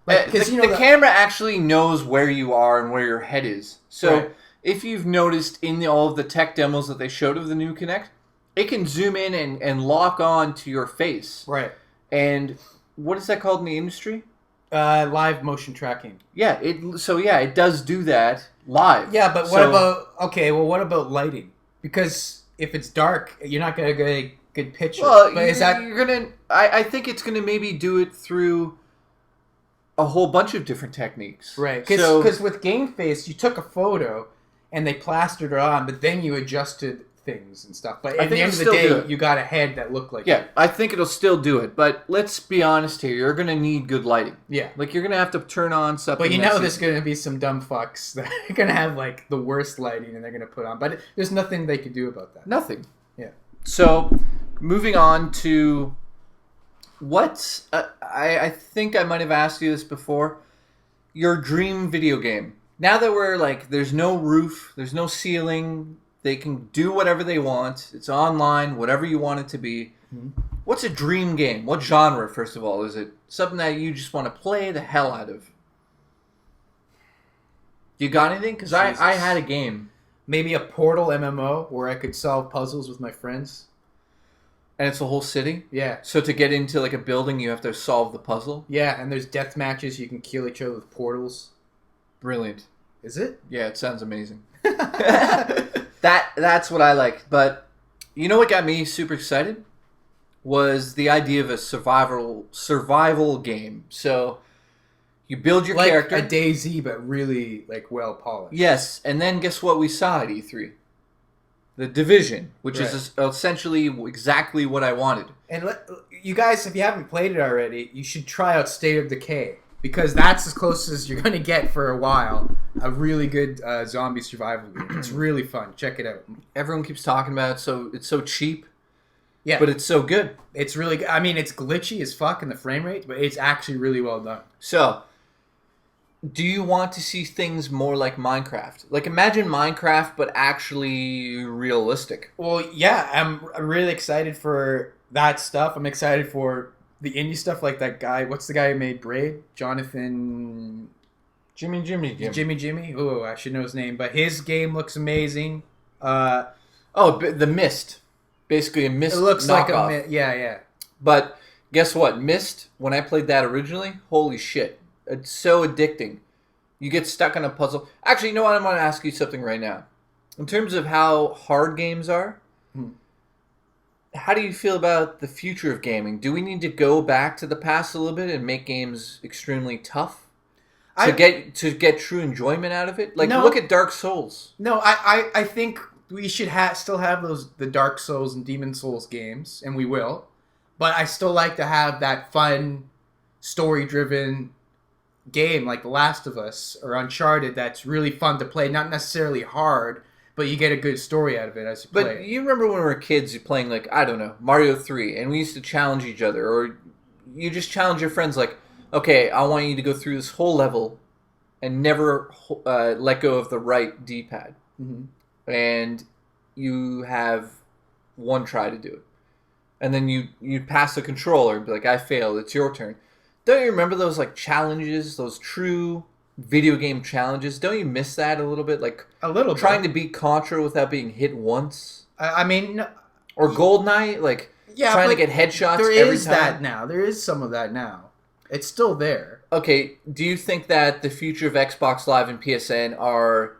Like, The camera actually knows where you are and where your head is. So Right. if you've noticed in all of the tech demos that they showed of the new Kinect, it can zoom in and lock on to your face. Right. And what is that called in the industry? Live motion tracking. Yeah, it does do that live. Yeah, but what about lighting? Because if it's dark, you're not gonna get a good picture. Well, but I think it's gonna maybe do it through a whole bunch of different techniques. right? Because with Game Face, you took a photo and they plastered it on, but then you adjusted things and stuff. But at the end of the day, you got a head that looked like yeah, I think it'll still do it. But let's be honest here. You're going to need good lighting. Yeah. Like, you're going to have to turn on something. But you know there's going to be some dumb fucks that are going to have, like, the worst lighting and they're going to put on. But there's nothing they could do about that. Nothing. Yeah. So, moving on to what... I think I might have asked you this before. Your dream video game. Now that we're, like, there's no roof, there's no ceiling... They can do whatever they want. It's online, whatever you want it to be. Mm-hmm. What's a dream game? What genre, first of all? Is it something that you just want to play the hell out of? You got anything? Because I had a game. Maybe a Portal MMO where I could solve puzzles with my friends. And it's a whole city? Yeah. So to get into like a building, you have to solve the puzzle? Yeah, and there's death matches. You can kill each other with portals. Brilliant. Is it? Yeah, it sounds amazing. That's what I like. But you know what got me super excited? Was the idea of a survival game. So you build your character. Like a DayZ, but really like well polished. Yes, and then guess what we saw at E3? The Division, which is essentially exactly what I wanted. And you guys, if you haven't played it already, you should try out State of Decay. Because that's as close as you're going to get for a while. A really good zombie survival game. It's really fun. Check it out. Everyone keeps talking about it, so it's so cheap. Yeah. But it's so good. It's really good. I mean, it's glitchy as fuck in the frame rate, but it's actually really well done. So, do you want to see things more like Minecraft? Like, imagine Minecraft, but actually realistic. Well, yeah. I'm really excited for that stuff. I'm excited for... the indie stuff, like that guy. What's the guy who made Braid? Jonathan... Jimmy. Oh, I should know his name. But his game looks amazing. The Mist. Basically a Mist knockoff. It looks like a Mist. Yeah. But guess what? Mist, when I played that originally, holy shit. It's so addicting. You get stuck on a puzzle. Actually, you know what? I'm going to ask you something right now. In terms of how hard games are... How do you feel about the future of gaming? Do we need to go back to the past a little bit and make games extremely tough to get true enjoyment out of it? Like, look at Dark Souls. No, I think we should still have the Dark Souls and Demon Souls games, and we will. But I still like to have that fun, story-driven game like The Last of Us or Uncharted that's really fun to play, not necessarily hard. But you get a good story out of it as you play. But you remember when we were kids, you're playing, like, I don't know, Mario 3, and we used to challenge each other, or you just challenge your friends, like, okay, I want you to go through this whole level and never let go of the right D-pad. Mm-hmm. And you have one try to do it. And then you pass the controller and be like, I failed, it's your turn. Don't you remember those, like, challenges, those true... video game challenges? Don't you miss that a little bit? Like a little trying to beat Contra without being hit once. I mean, no, or GoldenEye, like trying to get headshots every time. There is that now. There is some of that now. It's still there. Okay, do you think that the future of Xbox Live and PSN are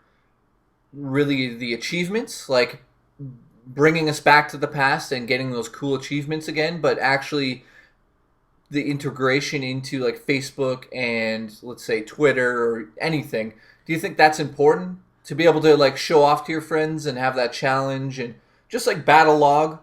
really the achievements, like bringing us back to the past and getting those cool achievements again, but actually the integration into like Facebook and let's say Twitter or anything, do you think that's important to be able to like show off to your friends and have that challenge and just like battle log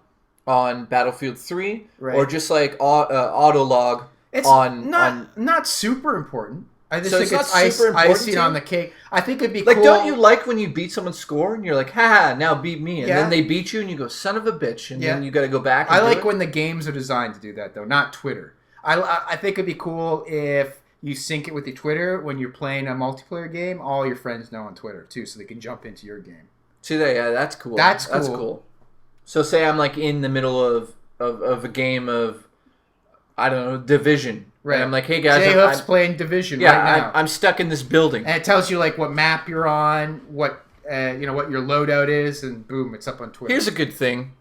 on Battlefield 3 or just like auto log on not super important. I just so think it's icing on the cake. I think it'd be like, cool. don't you like when you beat someone's score and you're like, haha, now beat me, and then they beat you and you go, son of a bitch, and then you got to go back. I like when the games are designed to do that though, not Twitter. I think it'd be cool if you sync it with your Twitter when you're playing a multiplayer game. All your friends know on Twitter too, so they can jump into your game. See that? Yeah, that's cool. That's cool. So say I'm like in the middle of a game of I don't know, Division. Right. And I'm like, hey guys, J-Hope's playing Division yeah, right now. I'm stuck in this building. And it tells you like what map you're on, what what your loadout is, and boom, it's up on Twitch. Here's a good thing.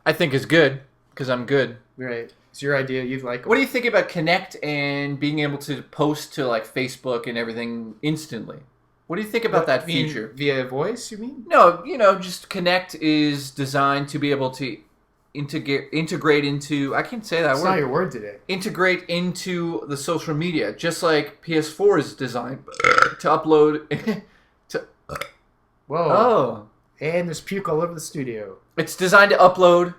I think is good because I'm good. Right. It's your idea. You'd like it. What do you think about Connect and being able to post to like Facebook and everything instantly? What do you think about that feature? Via voice, you mean? No, just Connect is designed to be able to integrate into. I can't say that That's word. not your word today. Integrate into the social media, just like PS4 is designed to upload. Whoa. Oh. And there's puke all over the studio. It's designed to upload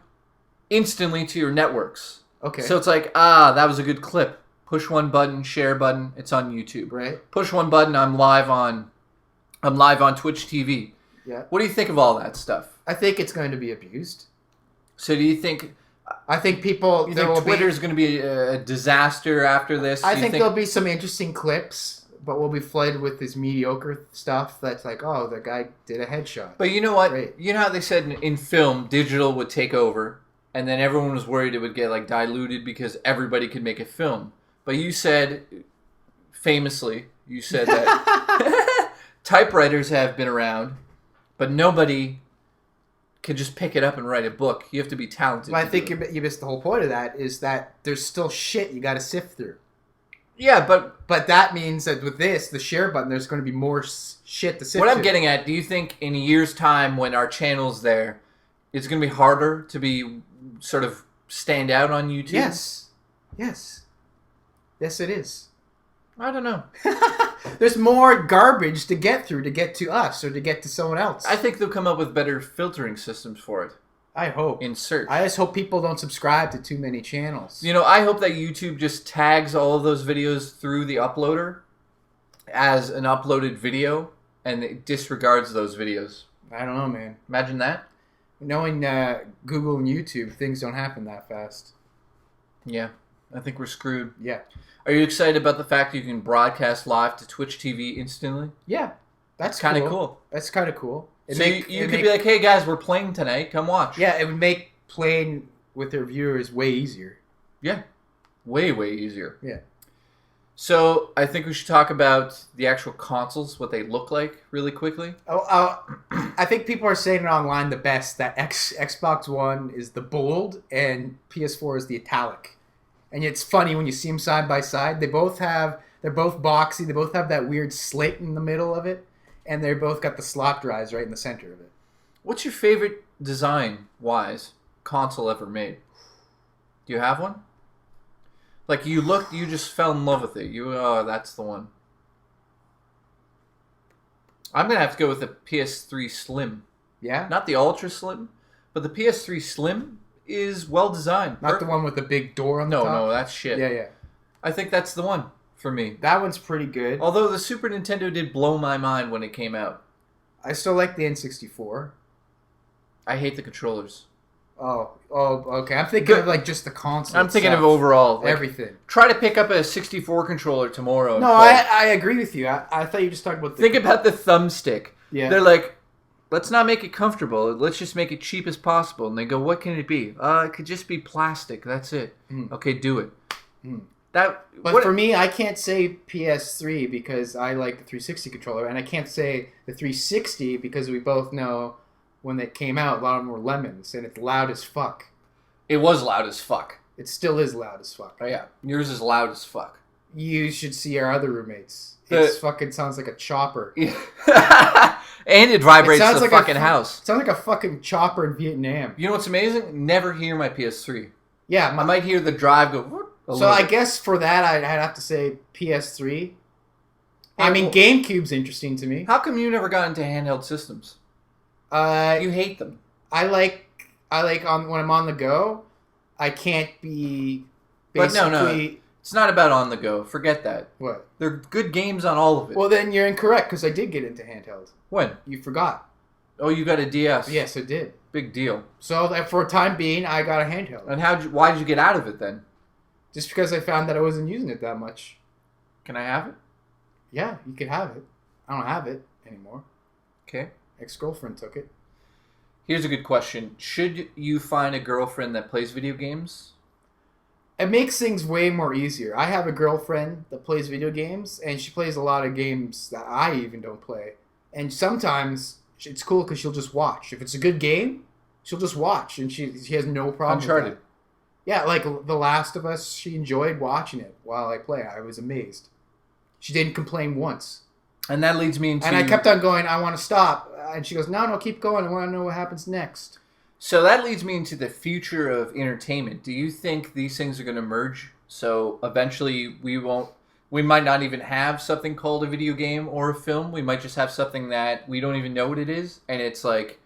instantly to your networks. Okay. So it's like, that was a good clip. Push one button, share button, it's on YouTube. Right. Push one button, I'm live on Twitch TV. Yeah. What do you think of all that stuff? I think it's going to be abused. So do you think I think people... You think Twitter's going to be a disaster after this? I think there'll be some interesting clips, but we'll be flooded with this mediocre stuff that's like, oh, the guy did a headshot. But you know what? Right. You know how they said in film, digital would take over, and then everyone was worried it would get like diluted because everybody could make a film. But you said, famously, that typewriters have been around, but nobody can just pick it up and write a book. You have to be talented. But I think you missed the whole point of that, is that there's still shit you got to sift through. Yeah, but that means that with this, the share button, there's going to be more shit to sift through. What I'm getting at, do you think in a year's time when our channel's there, it's going to be harder to be sort of stand out on YouTube? Yes. Yes, it is. I don't know. There's more garbage to get through to get to us or to get to someone else. I think they'll come up with better filtering systems for it. I hope. In search. I just hope people don't subscribe to too many channels. I hope that YouTube just tags all of those videos through the uploader as an uploaded video and it disregards those videos. I don't know, man. Imagine that. Knowing Google and YouTube, things don't happen that fast. Yeah. I think we're screwed. Yeah. Are you excited about the fact that you can broadcast live to Twitch TV instantly? Yeah. That's kind of cool. That's kind of cool. You could be like, hey guys, we're playing tonight. Come watch. Yeah, it would make playing with their viewers way easier. Yeah. Way, way easier. Yeah. So I think we should talk about the actual consoles, what they look like really quickly. I think people are saying it online the best, that Xbox One is the bold and PS4 is the italic. And it's funny when you see them side by side. They're both boxy. They both have that weird slit in the middle of it. And they're both got the slot drives right in the center of it. What's your favorite design-wise console ever made? Do you have one? Like you just fell in love with it. That's the one. I'm going to have to go with the PS3 Slim. Yeah? Not the Ultra Slim, but the PS3 Slim is well designed. Not the one with the big door on the top? No, that's shit. Yeah. I think that's the one for me. That one's pretty good. Although the Super Nintendo did blow my mind when it came out. I still like the N64. I hate the controllers. Oh, okay. I'm thinking of like just the console. I'm thinking of overall. Like, everything. Try to pick up a 64 controller tomorrow. No, I agree with you. I thought you just talked about Think about the thumbstick. Yeah. They're like, let's not make it comfortable. Let's just make it cheap as possible. And they go, what can it be? It could just be plastic. That's it. Okay, do it. But for me, I can't say PS3 because I like the 360 controller. And I can't say the 360 because we both know when it came out, a lot of them were lemons. And it's loud as fuck. It was loud as fuck. It still is loud as fuck. Oh, yeah. Yours is loud as fuck. You should see our other roommates. It fucking sounds like a chopper. And it vibrates the fucking house. It sounds like a fucking chopper in Vietnam. You know what's amazing? Never hear my PS3. Yeah. I might hear the drive go... So I guess for that, I'd have to say PS3. I mean, GameCube's interesting to me. How come you never got into handheld systems? You hate them. I like when I'm on the go, I can't be basically... But no. It's not about on the go. Forget that. What? They're good games on all of it. Well, then you're incorrect, because I did get into handheld. When? You forgot. Oh, you got a DS. Yes, I did. Big deal. So for a time being, I got a handheld. And why did you get out of it then? Just because I found that I wasn't using it that much. Can I have it? Yeah, you could have it. I don't have it anymore. Okay. Ex-girlfriend took it. Here's a good question. Should you find a girlfriend that plays video games? It makes things way more easier. I have a girlfriend that plays video games, and she plays a lot of games that I even don't play. And sometimes it's cool because she'll just watch. If it's a good game, she'll just watch, and she has no problem. Uncharted. With that. Yeah, like The Last of Us, she enjoyed watching it while I play. I was amazed. She didn't complain once. And that leads me into... And I kept on going, I want to stop. And she goes, no, keep going. I want to know what happens next. So that leads me into the future of entertainment. Do you think these things are going to merge? So eventually we might not even have something called a video game or a film. We might just have something that we don't even know what it is. And it's like...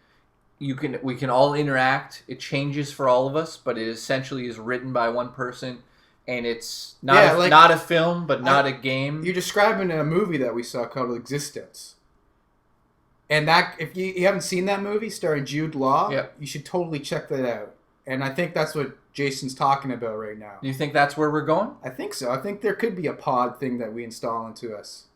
we can all interact. It changes for all of us, but it essentially is written by one person, and it's not a film, but not a game. You're describing a movie that we saw called Existence, and that if you haven't seen that movie starring Jude Law, you should totally check that out. And I think that's what Jason's talking about right now. You think that's where we're going? I think so. I think there could be a pod thing that we install into us.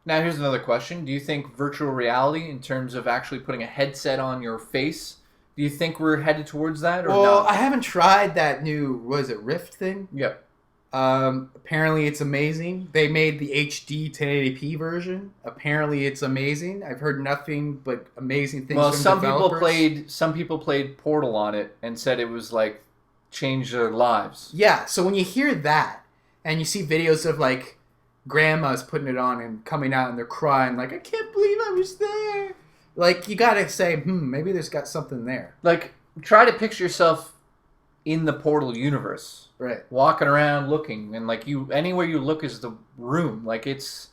Now, here's another question. Do you think virtual reality, in terms of actually putting a headset on your face, do you think we're headed towards that or Well, not? I haven't tried that new, Rift thing? Yep. Apparently it's amazing. They made the HD 1080p version. Apparently it's amazing. I've heard nothing but amazing things from developers. Some people played Portal on it and said it was like changed their lives. Yeah, so when you hear that and you see videos of like grandmas putting it on and coming out and they're crying like, I can't believe I was there. Like, you gotta say, maybe there's got something there. Like, try to picture yourself in the Portal universe. Right. Walking around looking, and like anywhere you look is the room. Like, it's...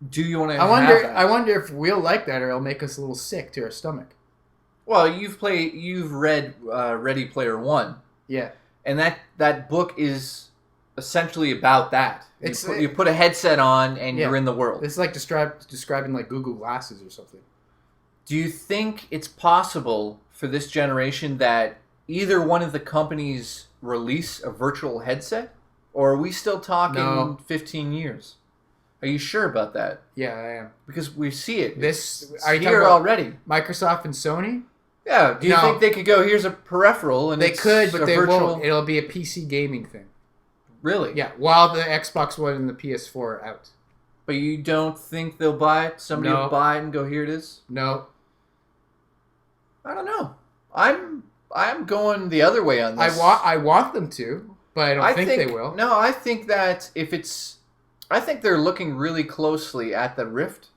Do you want to have that? I wonder if we'll like that or it'll make us a little sick to our stomach. Well, you've read Ready Player One. Yeah. And that book is essentially about that. You put a headset on and you're in the world. It's like describing like Google Glasses or something. Do you think it's possible for this generation that either one of the companies release a virtual headset? Or are we still talking 15 years? Are you sure about that? Yeah, I am. Because we see it. Are you here already. Microsoft and Sony? Yeah. Do you think they could go, here's a peripheral and they could, but they won't. It'll be a PC gaming thing. Really? Yeah, while the Xbox One and the PS4 are out. But you don't think they'll buy it? Somebody will buy it and go, here it is? No. I don't know. I'm going the other way on this. I want them to, but I don't think they will. No, I think that I think they're looking really closely at the Rift.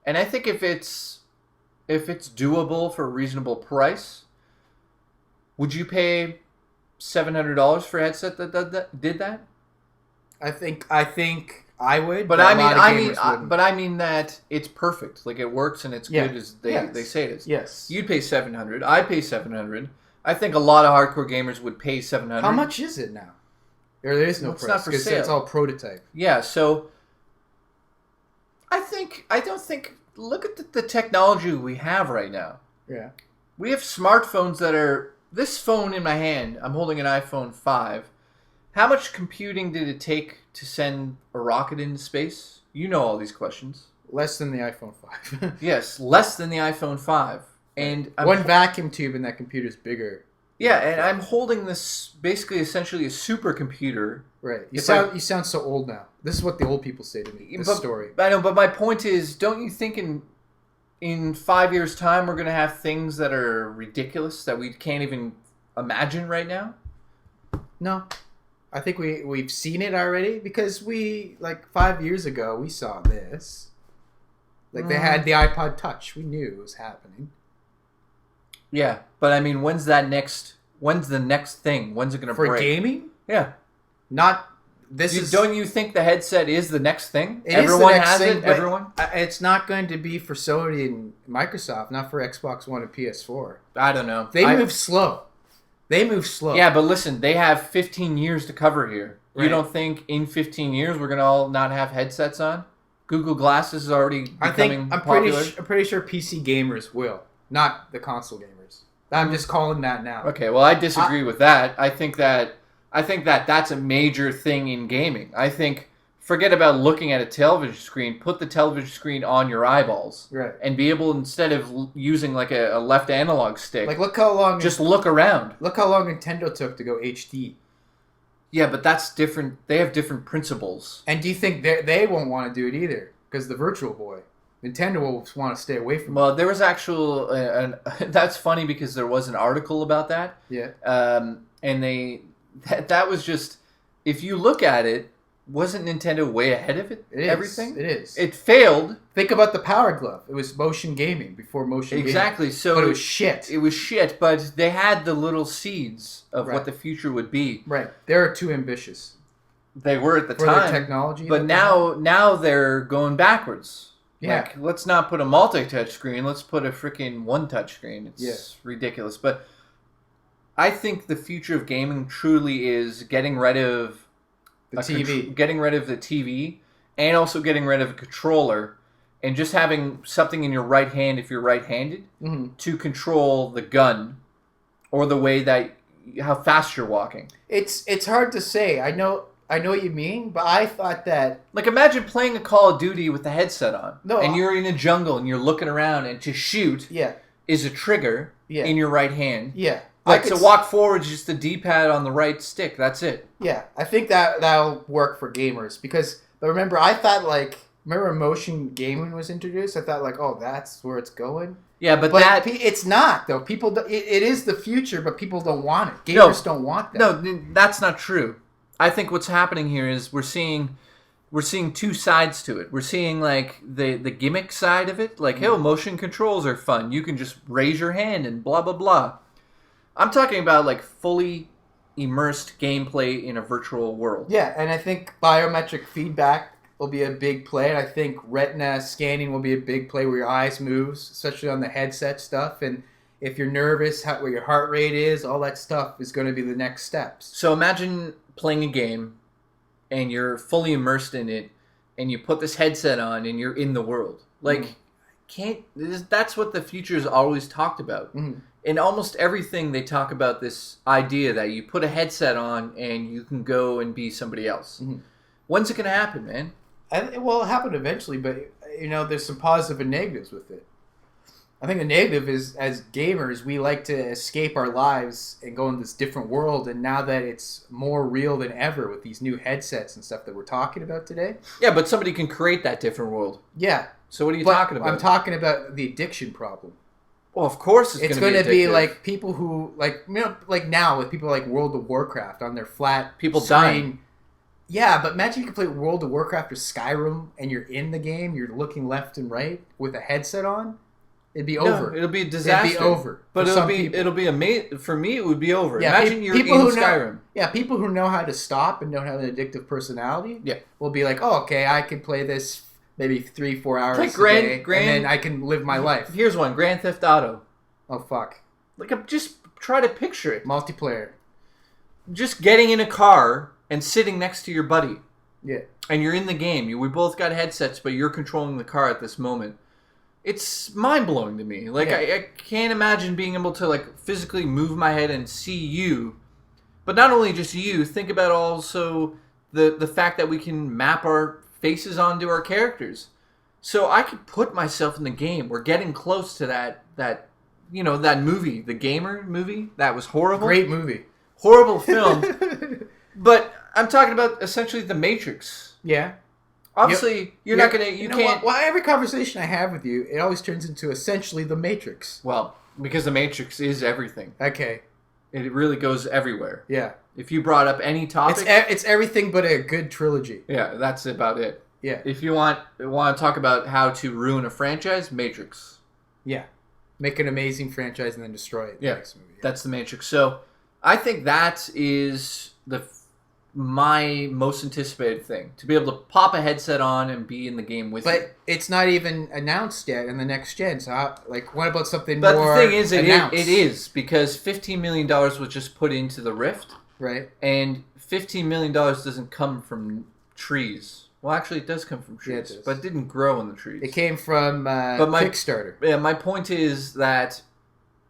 And I think if it's doable for a reasonable price, would you pay $700 for a headset that did that? I think I would, but I mean that it's perfect. Like, it works and it's good as they say it is. Yes. You'd pay $700. I'd pay $700. I think a lot of hardcore gamers would pay $700. How much is it now? There is no price. It's not for sale. It's all prototype. Yeah. So look at the technology we have right now. Yeah. We have smartphones that are... This phone in my hand, I'm holding an iPhone 5. How much computing did it take to send a rocket into space? You know all these questions. Less than the iPhone 5. Yes, less than the iPhone 5. And one vacuum tube in that computer's bigger. Yeah, and I'm holding this basically essentially a supercomputer. Right. You sound so old now. This is what the old people say to me. This story. I know, but my point is, don't you think in 5 years' time we're going to have things that are ridiculous that we can't even imagine right now? No. I think we've seen it already because 5 years ago we saw this. Like, they had the iPod Touch. We knew it was happening. Yeah, but I mean, when's the next thing? When's it going to break? For gaming? Yeah. Don't you think the headset is the next thing? Everyone has it. Everyone. It's not going to be for Sony and Microsoft, not for Xbox One and PS4. I don't know. They move slow. Yeah, but listen, they have 15 years to cover here. Right. You don't think in 15 years we're going to all not have headsets on? Google Glasses is already becoming popular. I'm pretty sure PC gamers will, not the console gamers. I'm just calling that now. Okay, well, I disagree with that. I think that that's a major thing in gaming. I think, forget about looking at a television screen, put the television screen on your eyeballs. Right. And be able, instead of using like a left analog stick, like, look how long... Just look around. Look how long Nintendo took to go HD. Yeah, but that's different. They have different principles. And do you think they won't want to do it either? Because the Virtual Boy, Nintendo will want to stay away from it. Well, there was actual, that's funny because there was an article about that. Yeah. And that was just, if you look at it, wasn't Nintendo way ahead of it? It is. Everything? It is. It failed. Think about the Power Glove. It was motion gaming before motion Exactly. gaming. So But it was shit. It was shit, but they had the little seeds of Right. what the future would be. Right. They're too ambitious. They were at the For time. their technology. But now they're going backwards. Yeah. Like, let's not put a multi-touch screen. Let's put a freaking one-touch screen. It's ridiculous. But I think the future of gaming truly is getting rid of the TV. Getting rid of the TV, and also getting rid of a controller, and just having something in your right hand if you're right-handed to control the gun, or the way that how fast you're walking. It's hard to say. I know what you mean, but I thought that Like, imagine playing a Call of Duty with the headset on, No, and you're in a jungle and you're looking around, and to shoot is a trigger in your right hand. Yeah. Like, to walk forward is just the D-pad on the right stick. That's it. Yeah, I think that'll work for gamers because. But remember, I thought remember motion gaming was introduced. I thought oh, that's where it's going. Yeah, but it's not though. People, it is the future, but people don't want it. Gamers don't want that. No, that's not true. I think what's happening here is we're seeing two sides to it. We're seeing the gimmick side of it, hey, motion controls are fun. You can just raise your hand and blah blah blah. I'm talking about fully immersed gameplay in a virtual world. Yeah, and I think biometric feedback will be a big play. And I think retina scanning will be a big play where your eyes moves, especially on the headset stuff. And if you're nervous, what your heart rate is, all that stuff is going to be the next steps. So imagine playing a game and you're fully immersed in it and you put this headset on and you're in the world. That's what the future's always talked about. Mm-hmm. In almost everything, they talk about this idea that you put a headset on and you can go and be somebody else. Mm-hmm. When's it going to happen, man? It'll happen eventually, but there's some positive and negatives with it. I think the negative is, as gamers, we like to escape our lives and go in this different world, and now that it's more real than ever with these new headsets and stuff that we're talking about today. Yeah, but somebody can create that different world. Yeah. So what are you talking about? I'm talking about the addiction problem. Well, of course it's going to be people who now with people like World of Warcraft on their flat people screen. dying. Yeah, but imagine you can play World of Warcraft or Skyrim and you're in the game, you're looking left and right with a headset on. It'd be over. It'll be a disaster. It'd be over. But it'll be amazing. For me, it would be over. Yeah, imagine you're in Skyrim. People who know how to stop and don't have an addictive personality will be like, oh, okay, I can play this maybe 3-4 hours a day, and then I can live my life. Here's one, Grand Theft Auto. Oh, fuck. Just try to picture it. Multiplayer. Just getting in a car and sitting next to your buddy. Yeah. And you're in the game. We both got headsets, but you're controlling the car at this moment. It's mind-blowing to me. I can't imagine being able to, physically move my head and see you. But not only just you, think about also the fact that we can map our faces onto our characters. So I could put myself in the game. We're getting close to that movie, the Gamer movie. That was horrible. Great movie. Horrible film. But I'm talking about essentially The Matrix. Yeah. Obviously, you're not going to... You can't... Well, every conversation I have with you, it always turns into essentially The Matrix. Well, because The Matrix is everything. Okay. It really goes everywhere. Yeah. If you brought up any topic... It's everything but a good trilogy. Yeah, that's about it. Yeah. If you want to talk about how to ruin a franchise, Matrix. Yeah. Make an amazing franchise and then destroy it. Yeah, next movie. That's The Matrix. So, I think that is my most anticipated thing. To be able to pop a headset on and be in the game with you. But it's not even announced yet in the next gen. So, what about something more announced? But the thing is, it is. Because $15 million was just put into the Rift. Right. And $15 million doesn't come from trees. Well, actually, it does come from trees. But it didn't grow in the trees. It came from Kickstarter. Yeah, my point is that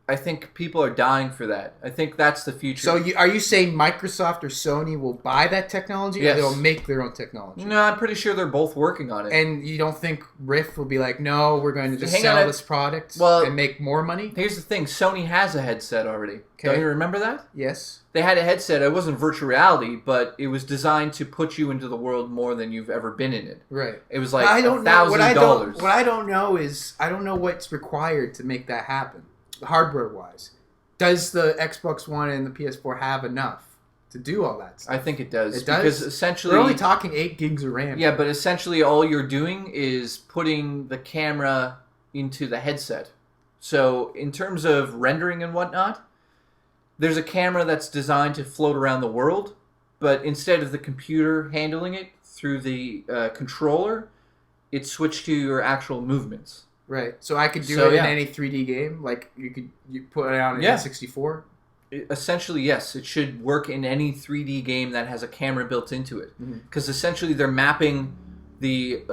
I think people are dying for that. I think that's the future. So are you saying Microsoft or Sony will buy that technology, Yes. or they'll make their own technology? No, I'm pretty sure they're both working on it. And you don't think Rift will be like, no, we're going to just Hang sell on, this product well, and make more money? Here's the thing. Sony has a headset already. Okay. Don't you remember that? Yes. They had a headset. It wasn't virtual reality, but it was designed to put you into the world more than you've ever been in it. Right. It was like $1,000. What I don't know is, I don't know what's required to make that happen, hardware-wise. Does the Xbox One and the PS4 have enough to do all that stuff? I think it does. It does? Because essentially... We're only talking 8 gigs of RAM. Yeah, but essentially all you're doing is putting the camera into the headset. So in terms of rendering and whatnot, there's a camera that's designed to float around the world, but instead of the computer handling it through the controller, it's switched to your actual movements. Right. So I could do it in any 3D game? Like, you put it on an N64? Essentially, yes. It should work in any 3D game that has a camera built into it. Because essentially they're mapping the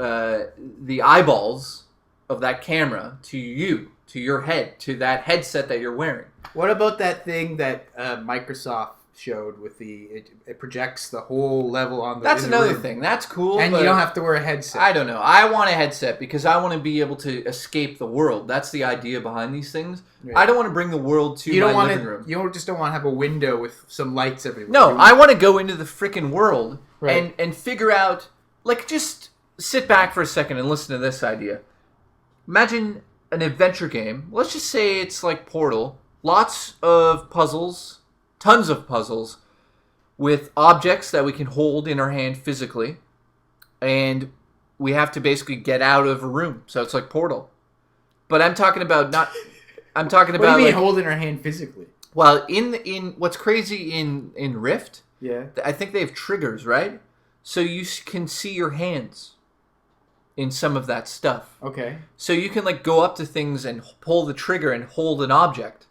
eyeballs of that camera to you, to your head, to that headset that you're wearing. What about that thing that Microsoft showed with it projects the whole level on the... That's another room. thing. That's cool. And but you don't have to wear a headset. I don't know. I want a headset because I want to be able to escape the world. That's the idea behind these things. Right. I don't want to bring the world to my living room. You just don't want to have a window with some lights everywhere. No, I want to go into the freaking world right. and figure out... Like, just sit back for a second and listen to this idea. Imagine an adventure game. Let's just say it's like Portal. Lots of puzzles, tons of puzzles, with objects that we can hold in our hand physically, and we have to basically get out of a room. So it's like Portal. But I'm talking about not. I'm talking about. What do you mean like, hold in our hand physically? Well, in what's crazy in Rift, yeah, I think they have triggers, right? So you can see your hands in some of that stuff. Okay. So you can like go up to things and pull the trigger and hold an object.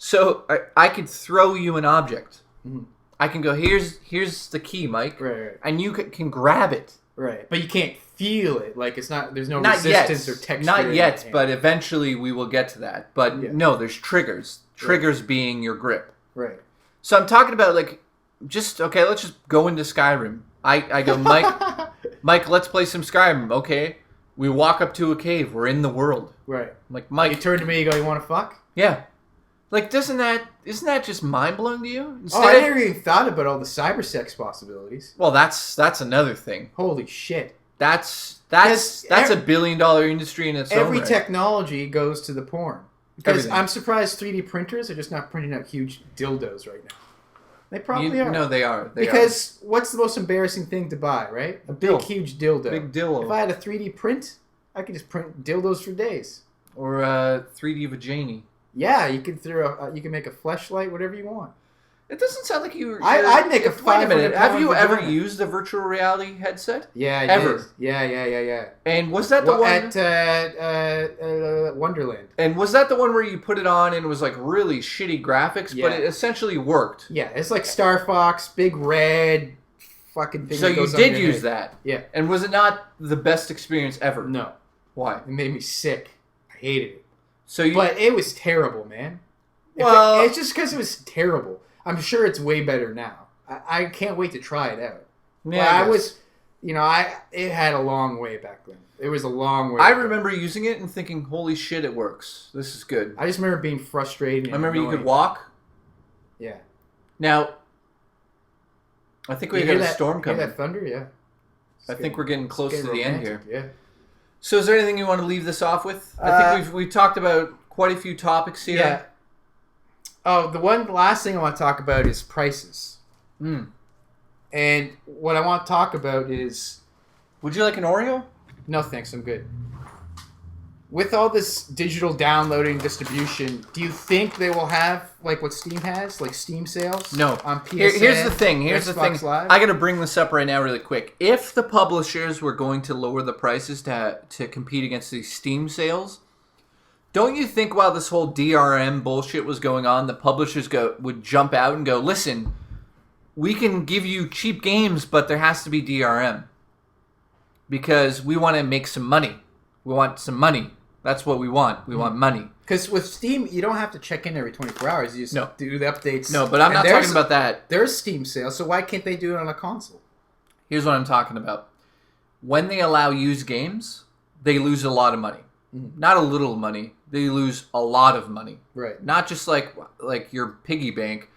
So I could throw you an object. Mm-hmm. I can go, here's the key, Mike. Right. And you can grab it. Right. But you can't feel it. Like it's not. There's no resistance or texture. Not yet, but eventually we will get to that. But no, there's triggers. Triggers being your grip. Right. So I'm talking about like, let's just go into Skyrim. I go, Mike, let's play some Skyrim. Okay. We walk up to a cave. We're in the world. Right. I'm like, Mike. You turn to me. You go, you want to fuck? Yeah. Like, isn't that just mind blowing to you? I never even thought about all the cyber sex possibilities. Well, that's another thing. Holy shit. That's a $1 billion industry in its own right. Every technology goes to the porn. Because I'm surprised 3D printers are just not printing out huge dildos right now. They probably are. No, they are. Because what's the most embarrassing thing to buy, right? A big, huge dildo. Big dildo. If I had a 3D print, I could just print dildos for days. Or a 3D vagina. Yeah, you can you can make a fleshlight, whatever you want. It doesn't sound like you. I'd make a 500 Wait a minute. Have you ever vagina. used a virtual reality headset? Yeah, I ever. did. Yeah. And was that the one at Wonderland? And was that the one where you put it on and it was like really shitty graphics, but it essentially worked? Yeah, it's like Star Fox, big red fucking thing. So that goes you did on your use head. that? Yeah. And was it not the best experience ever? No. Why? It made me sick. I hated it. So but it was terrible, man. Well, it's just because it was terrible. I'm sure it's way better now. I can't wait to try it out. Yeah, it had a long way back then. It was a long way. I remember using it and thinking, "Holy shit, it works! This is good." I just remember being frustrated. I remember you could walk. Yeah. Now, I think we got a storm coming. Hear that thunder? Yeah. I think we're getting close to the end here. Yeah. So, is there anything you want to leave this off with? I think we've talked about quite a few topics here. Yeah. Oh, the last thing I want to talk about is prices. And what I want to talk about is... Would you like an Oreo? No, thanks. I'm good. With all this digital downloading distribution, do you think they will have like what Steam has, like Steam sales? No. On PSN, Here's the thing. Live? I got to bring this up right now really quick. If the publishers were going to lower the prices to compete against these Steam sales... Don't you think while this whole DRM bullshit was going on, the publishers would jump out and go, listen, we can give you cheap games, but there has to be DRM. Because we want to make some money. We want some money. That's what we want. We want money. Because with Steam, you don't have to check in every 24 hours. You just do the updates. No, but I'm not talking about that. There's Steam sales, so why can't they do it on a console? Here's what I'm talking about. When they allow used games, they lose a lot of money. Not a little money. They lose a lot of money. Right. Not just like your piggy bank.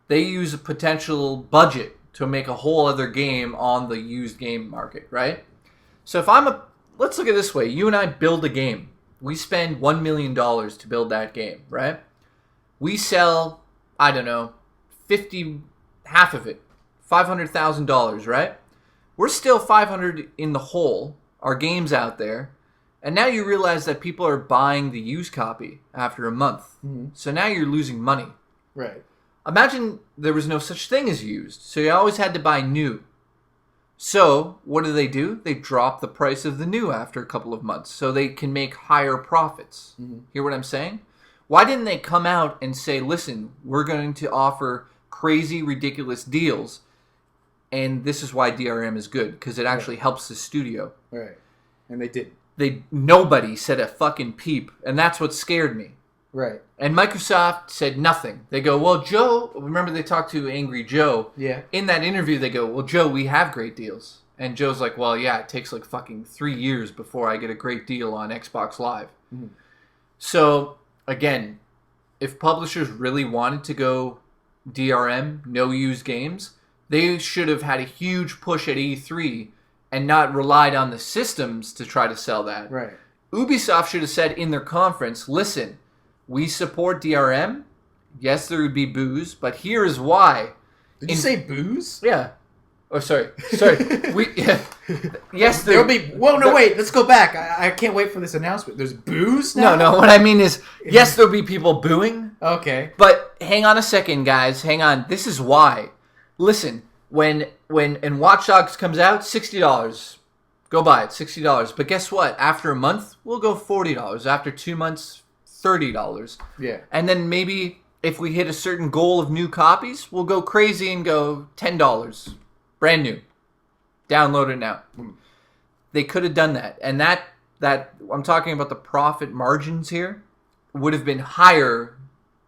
They use a potential budget to make a whole other game on the used game market, right? So if let's look at it this way. You and I build a game. We spend $1 million to build that game, right? We sell, I don't know, half of it, $500,000, right? We're still 500 in the hole. Our game's out there. And now you realize that people are buying the used copy after a month. So now you're losing money. Right. Imagine there was no such thing as used. So you always had to buy new. So what do? They drop the price of the new after a couple of months so they can make higher profits. Hear what I'm saying? Why didn't they come out and say, listen, we're going to offer crazy, ridiculous deals, and this is why DRM is good, because it actually helps the studio. Right. And they didn't. Nobody said a fucking peep, and that's what scared me. Right. And Microsoft said nothing. They go, well, Joe, remember they talked to Angry Joe? Yeah. In that interview, they go, well, Joe, we have great deals. And Joe's like, well, yeah, it takes like fucking 3 years before I get a great deal on Xbox Live. So, again, if publishers really wanted to go DRM, no used games, they should have had a huge push at E3 and not relied on the systems to try to sell that. Right. Ubisoft should have said in their conference, listen, we support DRM. Yes, there would be booze, but here is why. Did you say booze? Yeah. Oh, sorry. Yes, there'll be... Whoa, no, wait. Let's go back. I can't wait for this announcement. There's booze now? No. What I mean is, yes, there'll be people booing. Okay. But hang on a second, guys. Hang on. This is why. Listen, when Watch Dogs comes out, $60. Go buy it, $60. But guess what? After a month, we'll go $40. After 2 months, $30. Yeah. And then maybe if we hit a certain goal of new copies, we'll go crazy and go $10. Brand new. Download it now. They could have done that. And that I'm talking about the profit margins here would have been higher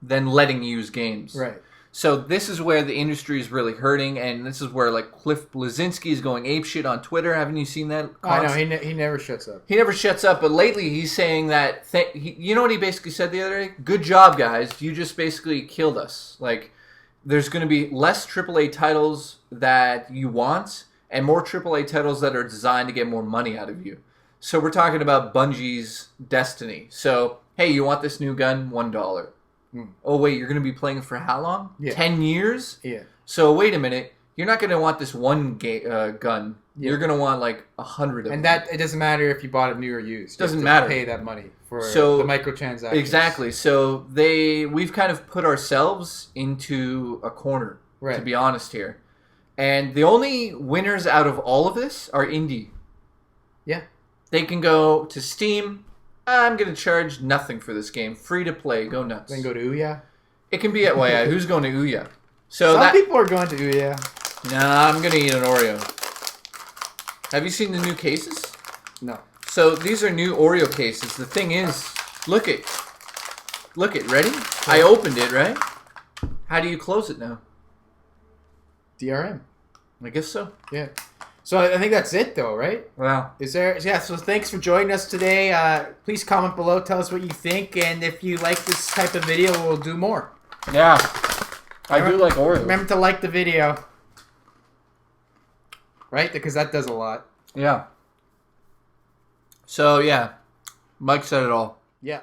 than letting use games. Right. So this is where the industry is really hurting, and this is where like Cliff Bleszinski is going apeshit on Twitter. Haven't you seen that? I know, he never shuts up. He never shuts up, but lately he's saying that... you know what he basically said the other day? Good job, guys. You just basically killed us. Like, there's going to be less AAA titles that you want, and more AAA titles that are designed to get more money out of you. So we're talking about Bungie's Destiny. So, hey, you want this new gun? $1. Oh, wait, you're going to be playing for how long? Yeah. 10 years? Yeah. So, wait a minute. You're not going to want this one gun. Yeah. You're going to want, like, 100 of them. And that, it doesn't matter if you bought it new or used. Doesn't matter. Pay that money for the microtransactions. Exactly. So, we've kind of put ourselves into a corner, to be honest here. And the only winners out of all of this are indie. Yeah. They can go to Steam... I'm going to charge nothing for this game. Free to play. Go nuts. Then go to Ouya? It can be at Ouya. Who's going to Ouya? Some people are going to Ouya. Nah, I'm going to eat an Oreo. Have you seen the new cases? No. So these are new Oreo cases. The thing is, look it. Ready? Yeah. I opened it, right? How do you close it now? DRM. I guess so. Yeah. So I think that's it, though, right? Wow. So thanks for joining us today. Please comment below. Tell us what you think. And if you like this type of video, we'll do more. Yeah. I do like Oreo. Remember to like the video. Right? Because that does a lot. Yeah. So, yeah. Mike said it all. Yeah.